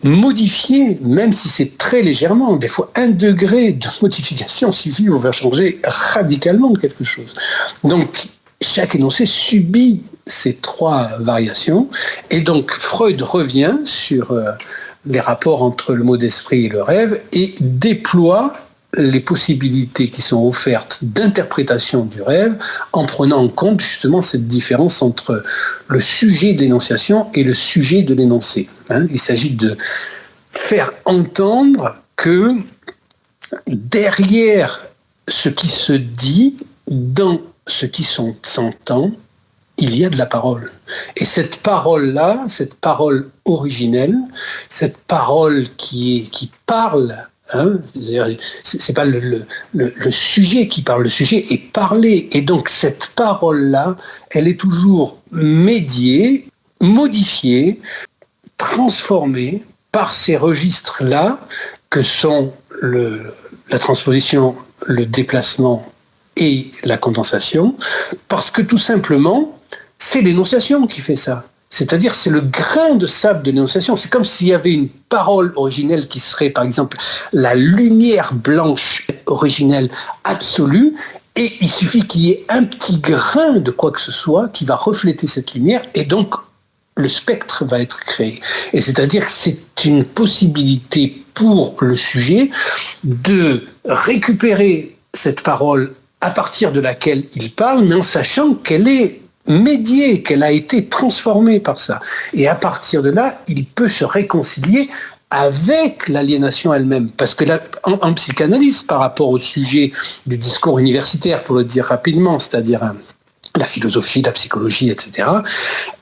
modifié, même si c'est très légèrement, des fois 1 degré de modification suffit pour faire changer radicalement quelque chose. Donc chaque énoncé subit ces 3 variations, et donc Freud revient sur les rapports entre le mot d'esprit et le rêve et déploie les possibilités qui sont offertes d'interprétation du rêve en prenant en compte justement cette différence entre le sujet de l'énonciation et le sujet de l'énoncé. Il s'agit de faire entendre que derrière ce qui se dit, dans ce qui s'entend, il y a de la parole. Et cette parole-là, cette parole originelle, cette parole qui parle, c'est pas le sujet qui parle, le sujet est parlé. Et donc cette parole-là, elle est toujours médiée, modifiée, transformée par ces registres-là que sont la transposition, le déplacement et la condensation, parce que tout simplement, c'est l'énonciation qui fait ça. C'est-à-dire, c'est le grain de sable de l'énonciation. C'est comme s'il y avait une parole originelle qui serait, par exemple, la lumière blanche originelle absolue, et il suffit qu'il y ait un petit grain de quoi que ce soit qui va refléter cette lumière, et donc le spectre va être créé. Et c'est-à-dire que c'est une possibilité pour le sujet de récupérer cette parole à partir de laquelle il parle, mais en sachant qu'elle est médiée, qu'elle a été transformée par ça. Et à partir de là, il peut se réconcilier avec l'aliénation elle-même. Parce que là, en psychanalyse, par rapport au sujet du discours universitaire, pour le dire rapidement, c'est-à-dire la philosophie, la psychologie, etc.,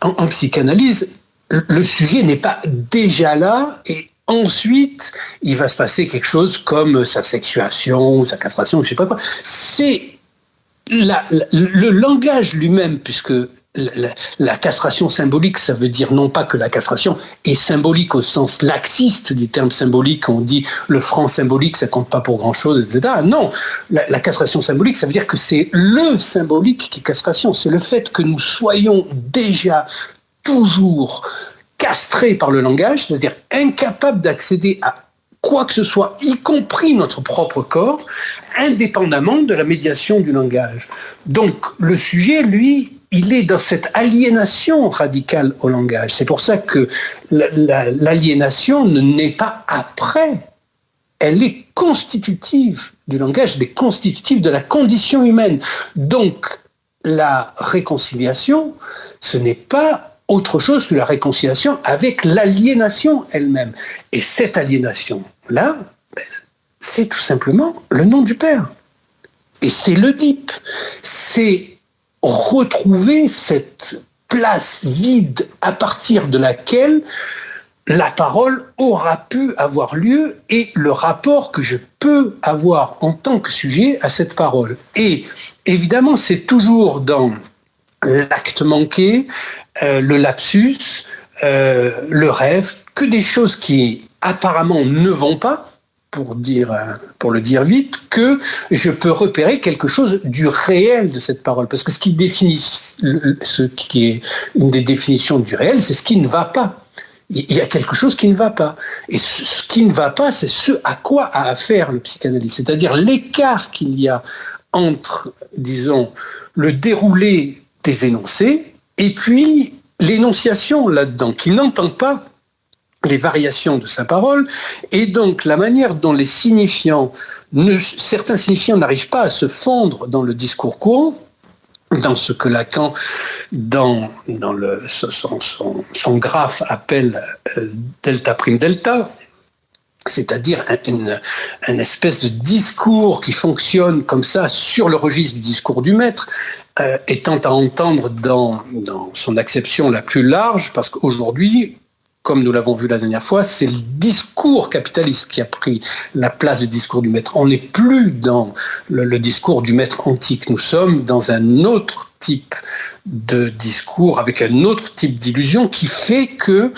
en psychanalyse, le sujet n'est pas déjà là, et ensuite, il va se passer quelque chose comme sa sexuation, sa castration, je ne sais pas quoi. C'est le langage lui-même, puisque la castration symbolique, ça veut dire non pas que la castration est symbolique au sens laxiste du terme symbolique, on dit le franc symbolique, ça compte pas pour grand-chose, etc. Non, la castration symbolique, ça veut dire que c'est le symbolique qui est castration. C'est le fait que nous soyons déjà toujours castrés par le langage, c'est-à-dire incapables d'accéder à quoi que ce soit, y compris notre propre corps, indépendamment de la médiation du langage. Donc, le sujet, lui, il est dans cette aliénation radicale au langage. C'est pour ça que l'aliénation ne naît pas après. Elle est constitutive du langage, elle est constitutive de la condition humaine. Donc, la réconciliation, ce n'est pas autre chose que la réconciliation avec l'aliénation elle-même. Et cette aliénation-là, c'est tout simplement le nom du Père. Et c'est l'Oedipe. C'est retrouver cette place vide à partir de laquelle la parole aura pu avoir lieu et le rapport que je peux avoir en tant que sujet à cette parole. Et évidemment, c'est toujours dans l'acte manqué, le lapsus, le rêve, que des choses qui apparemment ne vont pas, pour le dire vite, que je peux repérer quelque chose du réel de cette parole. Parce que ce qui est une des définitions du réel, c'est ce qui ne va pas. Il y a quelque chose qui ne va pas. Et ce qui ne va pas, c'est ce à quoi a affaire le psychanalyste. C'est-à-dire l'écart qu'il y a entre, disons, le déroulé des énoncés et puis l'énonciation là-dedans, qui n'entend pas les variations de sa parole, et donc la manière dont les signifiants, certains signifiants n'arrivent pas à se fondre dans le discours courant, dans ce que Lacan, dans son graphe, appelle delta prime delta, c'est-à-dire une espèce de discours qui fonctionne comme ça sur le registre du discours du maître, étant à entendre dans son acception la plus large, parce qu'aujourd'hui, comme nous l'avons vu la dernière fois, c'est le discours capitaliste qui a pris la place du discours du maître. On n'est plus dans le discours du maître antique, nous sommes dans un autre type de discours, avec un autre type d'illusion qui fait que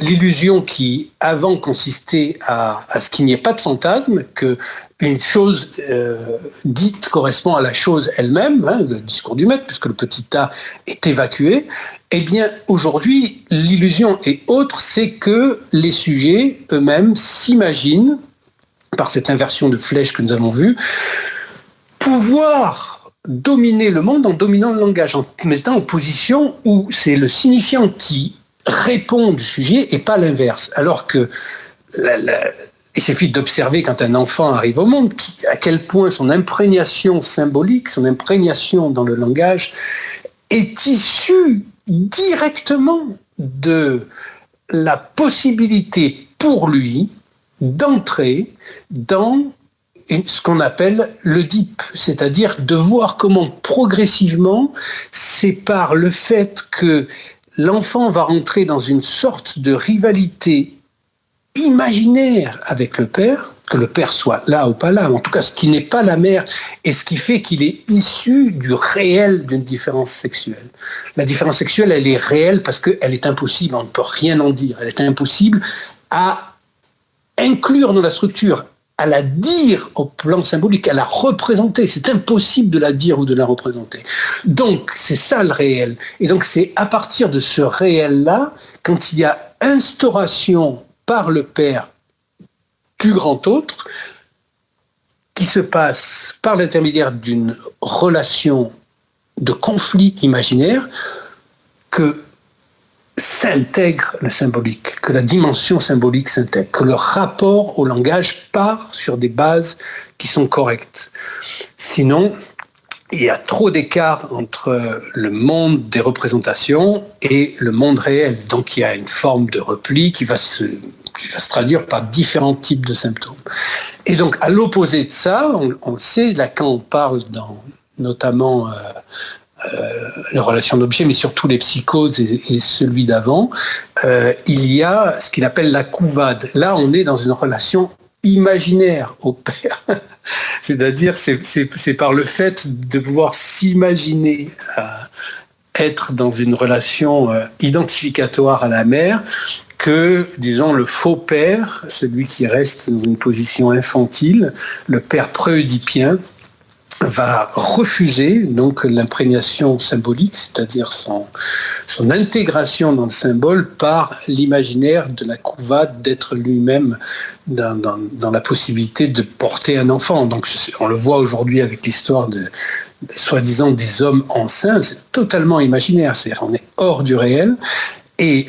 l'illusion qui avant consistait à ce qu'il n'y ait pas de fantasme, qu'une chose dite correspond à la chose elle-même, le discours du maître, puisque le petit a est évacué, eh bien aujourd'hui l'illusion est autre, c'est que les sujets eux-mêmes s'imaginent, par cette inversion de flèche que nous avons vue, pouvoir dominer le monde en dominant le langage, en mettant en position où c'est le signifiant qui répond du sujet et pas l'inverse. Alors que il suffit d'observer quand un enfant arrive au monde, à quel point son imprégnation symbolique, son imprégnation dans le langage est issue directement de la possibilité pour lui d'entrer dans ce qu'on appelle l'Oedipe, c'est-à-dire de voir comment progressivement, c'est par le fait que l'enfant va rentrer dans une sorte de rivalité imaginaire avec le père, que le père soit là ou pas là, en tout cas ce qui n'est pas la mère, et ce qui fait qu'il est issu du réel d'une différence sexuelle. La différence sexuelle, elle est réelle parce qu'elle est impossible, on ne peut rien en dire, elle est impossible à inclure dans la structure, à la dire au plan symbolique, à la représenter. C'est impossible de la dire ou de la représenter. Donc, c'est ça le réel. Et donc, c'est à partir de ce réel-là, quand il y a instauration par le père du grand autre, qui se passe par l'intermédiaire d'une relation de conflit imaginaire, que s'intègre le symbolique, que la dimension symbolique s'intègre, que le rapport au langage part sur des bases qui sont correctes. Sinon, il y a trop d'écart entre le monde des représentations et le monde réel. Donc il y a une forme de repli qui va se traduire par différents types de symptômes. Et donc à l'opposé de ça, on le sait, Lacan parle dans notamment les relations d'objets, mais surtout les psychoses et celui d'avant, il y a ce qu'il appelle la couvade. Là, on est dans une relation imaginaire au père. C'est-à-dire, c'est par le fait de pouvoir s'imaginer être dans une relation identificatoire à la mère que, disons, le faux père, celui qui reste dans une position infantile, le père préoedipien, va refuser donc l'imprégnation symbolique, c'est-à-dire son intégration dans le symbole par l'imaginaire de la couvade, d'être lui-même dans la possibilité de porter un enfant. Donc on le voit aujourd'hui avec l'histoire de soi-disant des hommes enceints, c'est totalement imaginaire, c'est-à-dire on est hors du réel et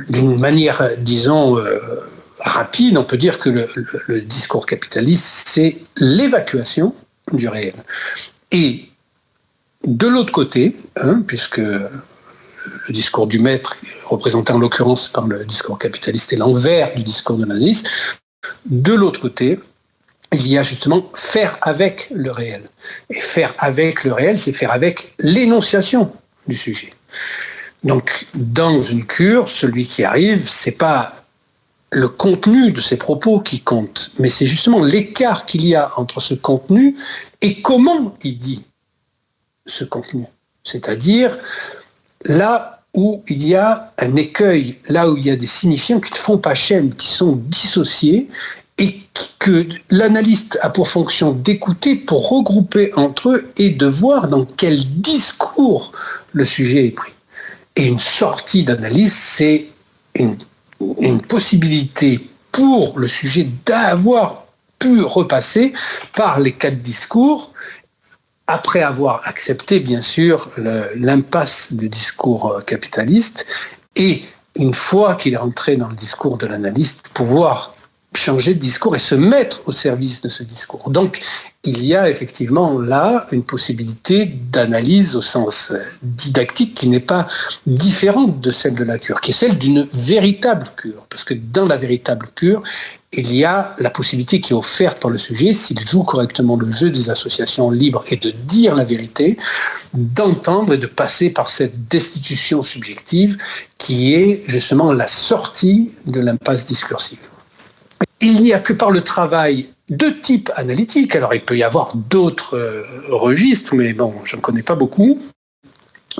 d'une manière, disons, rapide, on peut dire que le discours capitaliste, c'est l'évacuation du réel. Et de l'autre côté, puisque le discours du maître, représenté en l'occurrence par le discours capitaliste, est l'envers du discours de l'analyste, de l'autre côté, il y a justement faire avec le réel. Et faire avec le réel, c'est faire avec l'énonciation du sujet. Donc, dans une cure, celui qui arrive, c'est pas le contenu de ses propos qui compte, mais c'est justement l'écart qu'il y a entre ce contenu et comment il dit ce contenu. C'est-à-dire là où il y a un écueil, là où il y a des signifiants qui ne font pas chaîne, qui sont dissociés et que l'analyste a pour fonction d'écouter pour regrouper entre eux et de voir dans quel discours le sujet est pris. Et une sortie d'analyse, c'est une possibilité pour le sujet d'avoir pu repasser par les 4 discours, après avoir accepté, bien sûr, l'impasse du discours capitaliste, et une fois qu'il est rentré dans le discours de l'analyste, pouvoir changer de discours et se mettre au service de ce discours. Donc, il y a effectivement là une possibilité d'analyse au sens didactique qui n'est pas différente de celle de la cure, qui est celle d'une véritable cure. Parce que dans la véritable cure, il y a la possibilité qui est offerte par le sujet, s'il joue correctement le jeu des associations libres et de dire la vérité, d'entendre et de passer par cette destitution subjective qui est justement la sortie de l'impasse discursive. Il n'y a que par le travail de type analytique, alors il peut y avoir d'autres registres, mais bon, je ne connais pas beaucoup,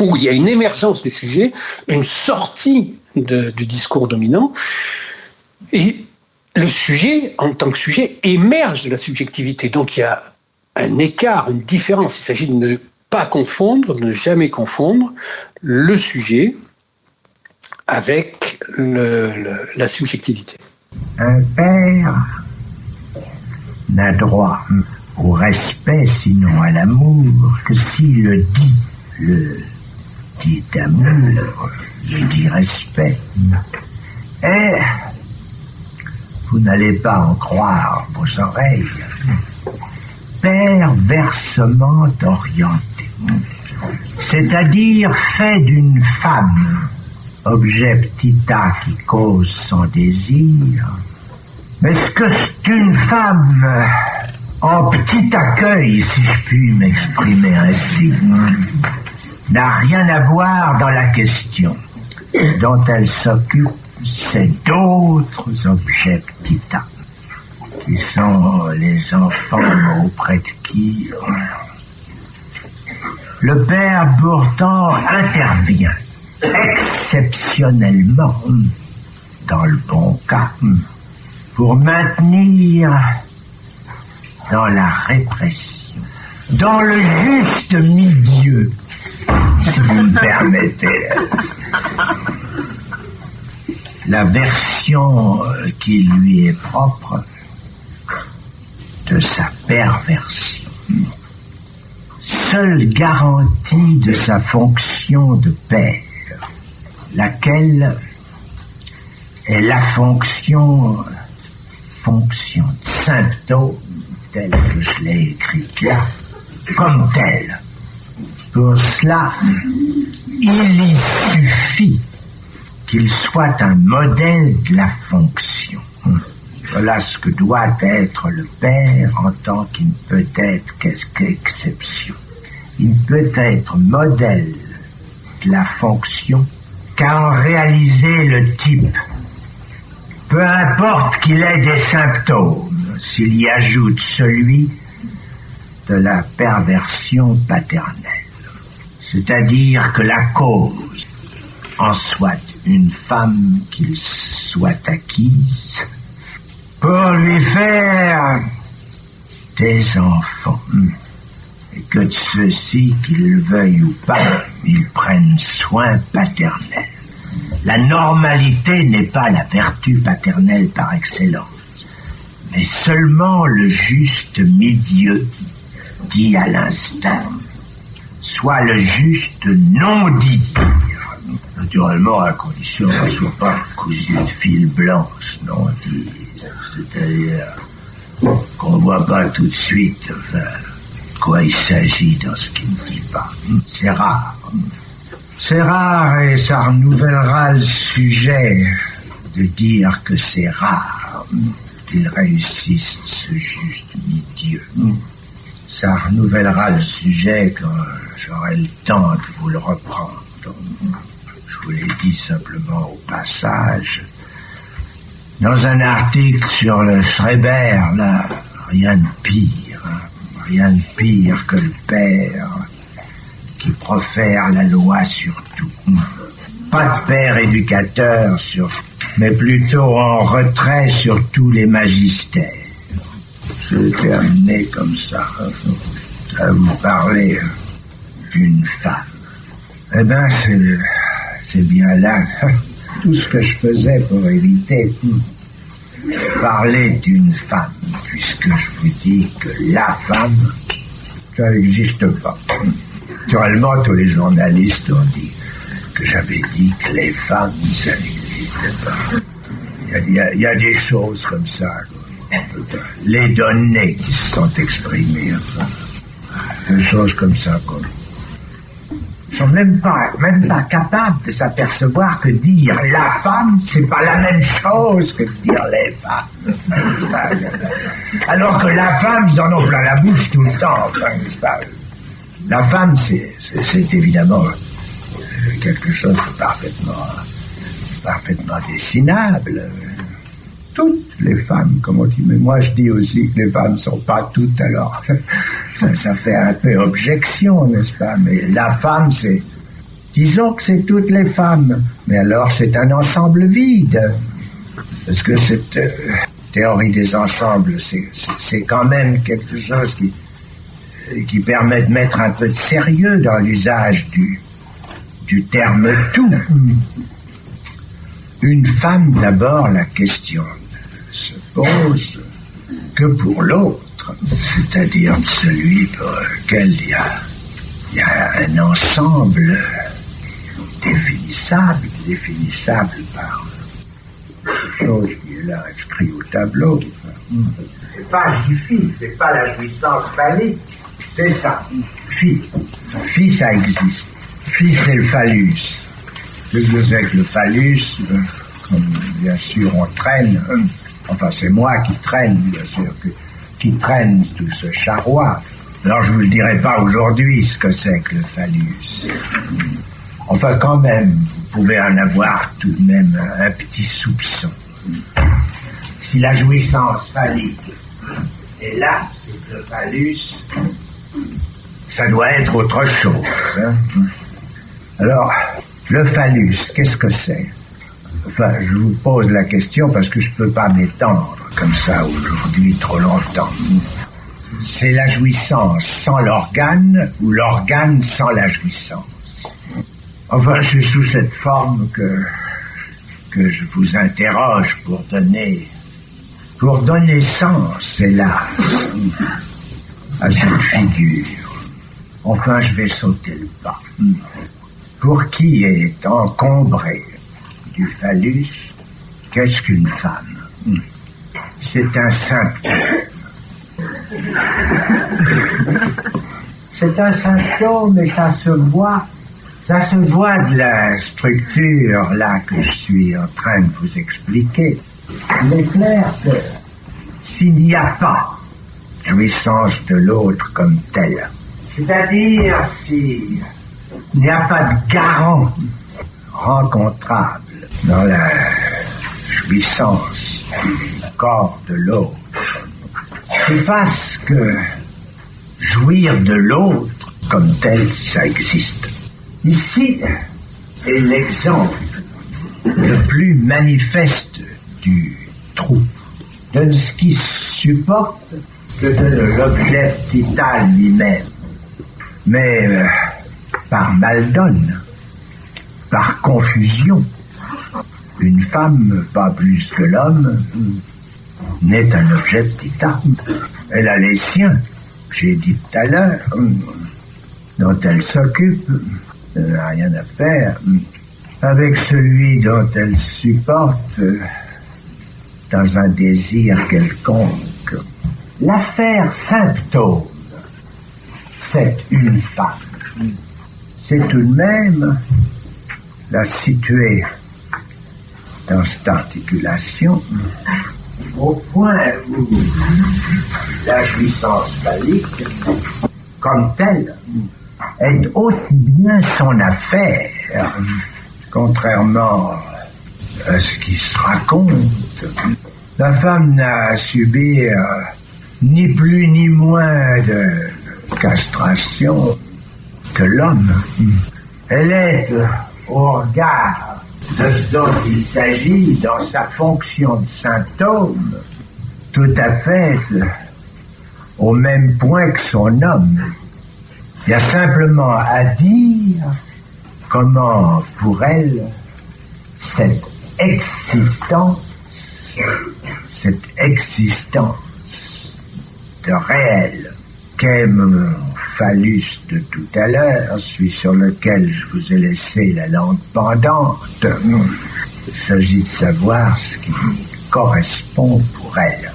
où il y a une émergence du sujet, une sortie du discours dominant, et le sujet, en tant que sujet, émerge de la subjectivité. Donc il y a un écart, une différence. Il s'agit de ne pas confondre, de ne jamais confondre le sujet avec la subjectivité. Un père n'a droit au respect, sinon à l'amour, que s'il le dit amour, il dit respect. Et vous n'allez pas en croire vos oreilles. Perversement orienté, c'est-à-dire fait d'une femme, objet petita qui cause son désir. Mais ce que c'est une femme en petit accueil, si je puis m'exprimer ainsi, n'a rien à voir dans la question dont elle s'occupe, c'est d'autres objets petita, qui sont les enfants auprès de qui le père pourtant intervient exceptionnellement, dans le bon cas, pour maintenir dans la répression, dans le juste milieu, si vous me permettez, la version qui lui est propre de sa perversion. Seule garantie de sa fonction de père, laquelle est la fonction de symptôme, telle que je l'ai écrite là, comme telle. Pour cela, il y suffit qu'il soit un modèle de la fonction. Voilà ce que doit être le père en tant qu'il ne peut être qu'exception. Il peut être modèle de la fonction qu'à en réaliser le type. Peu importe qu'il ait des symptômes, s'il y ajoute celui de la perversion paternelle. C'est-à-dire que la cause en soit une femme qu'il soit acquise pour lui faire des enfants, et que de ceux-ci, qu'ils le veuillent ou pas, ils prennent soin paternel. La normalité n'est pas la vertu paternelle par excellence, mais seulement le juste milieu, dit à l'instant, soit le juste non-dit. Naturellement, à condition qu'on ne soit pas cousu de fil blanche, non-dit. C'est-à-dire qu'on ne voit pas tout de suite de quoi il s'agit dans ce qu'il ne dit pas. C'est rare. C'est rare et ça renouvellera le sujet de dire que c'est rare qu'il réussisse ce juste milieu. Ça renouvellera le sujet quand j'aurai le temps de vous le reprendre. Je vous l'ai dit simplement au passage. Dans un article sur le Schreiber, là, rien de pire. Rien de pire que le père qui profère la loi sur tout. Pas de père éducateur, mais plutôt en retrait sur tous les magistères. Je vais terminer comme ça, à vous parler d'une femme. Eh ben, c'est bien là tout ce que je faisais pour éviter parler d'une femme, puisque je vous dis que la femme, ça n'existe pas. Naturellement, tous les journalistes ont dit que j'avais dit que les femmes, ça n'existe pas. Il y a des choses comme ça, les données qui se sont exprimées, des choses comme ça, quoi. Ils sont même pas capables de s'apercevoir que dire la femme, c'est pas la même chose que dire les femmes. Alors que la femme, ils en ont plein la bouche tout le temps. La femme, c'est évidemment quelque chose de parfaitement dessinable. Toutes les femmes, comme on dit, mais moi je dis aussi que les femmes ne sont pas toutes, alors ça fait un peu objection, n'est-ce pas? Mais la femme, disons que c'est toutes les femmes, mais alors c'est un ensemble vide, parce que cette théorie des ensembles, c'est quand même quelque chose qui permet de mettre un peu de sérieux dans l'usage du terme tout. Une femme, d'abord, la question se pose que pour l'autre, c'est-à-dire celui pour lequel il y a un ensemble définissable par quelque chose qui est là inscrit au tableau. C'est pas Jiffy, c'est pas la jouissance phallique, c'est ça. Phi, ça existe. Phi, c'est le phallus. Ce que je sais que le phallus, comme bien sûr on traîne, enfin c'est moi qui traîne, bien sûr, qui traîne tout ce charroi. Alors je vous le dirai pas aujourd'hui ce que c'est que le phallus. Enfin quand même, vous pouvez en avoir tout de même un petit soupçon. Si la jouissance phallique est là, c'est que le phallus, ça doit être autre chose. Alors, le phallus, qu'est-ce que c'est? Enfin, je vous pose la question parce que je ne peux pas m'étendre comme ça aujourd'hui trop longtemps. C'est la jouissance sans l'organe ou l'organe sans la jouissance. Enfin, c'est sous cette forme que je vous interroge pour donner sens, hélas, à cette figure. Enfin, je vais sauter le pas. Pour qui est encombré du phallus, qu'est-ce qu'une femme? C'est un symptôme. C'est un symptôme et ça se voit de la structure là que je suis en train de vous expliquer. Il est clair que s'il n'y a pas jouissance de l'autre comme telle, c'est-à-dire s'il n'y a pas de garant rencontrable dans la jouissance du corps de l'autre, c'est parce que jouir de l'autre comme tel, ça existe. Ici est l'exemple le plus manifeste du trouble, de ce qui supporte que de l'objectital lui-même, mais par maldonne, par confusion. Une femme, pas plus que l'homme, n'est un objectital. Elle a les siens, j'ai dit tout à l'heure, dont elle s'occupe, elle n'a rien à faire avec celui dont elle supporte dans un désir quelconque. L'affaire Symptôme, c'est une femme. C'est tout de même la situer dans cette articulation au point où la jouissance phallique, comme telle, est aussi bien son affaire, contrairement à ce qui se raconte. La femme n'a à subir ni plus ni moins de castration que l'homme. Elle est au regard de ce dont il s'agit dans sa fonction de symptôme, tout à fait au même point que son homme. Il y a simplement à dire comment, pour elle, cette existence de réel qu'est mon phallus de tout à l'heure, celui sur lequel je vous ai laissé la langue pendante, il s'agit de savoir ce qui correspond pour elle.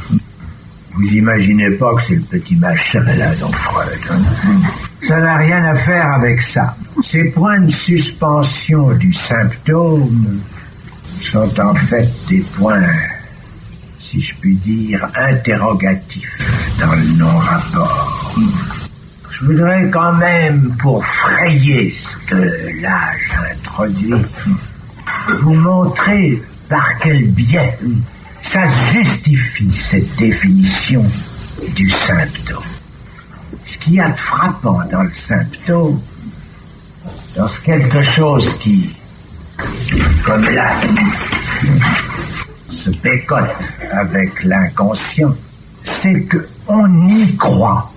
Vous imaginez pas que c'est le petit machin là dont Freud. Ça n'a rien à faire avec ça. Ces points de suspension du symptôme sont en fait des points, si je puis dire, interrogatifs dans le non-rapport. Je voudrais quand même, pour frayer ce que l'âge introduit, vous montrer par quel biais ça justifie cette définition du symptôme. Ce qu'il y a de frappant dans le symptôme, dans quelque chose qui, comme là, se bécote avec l'inconscient, c'est qu'on y croit.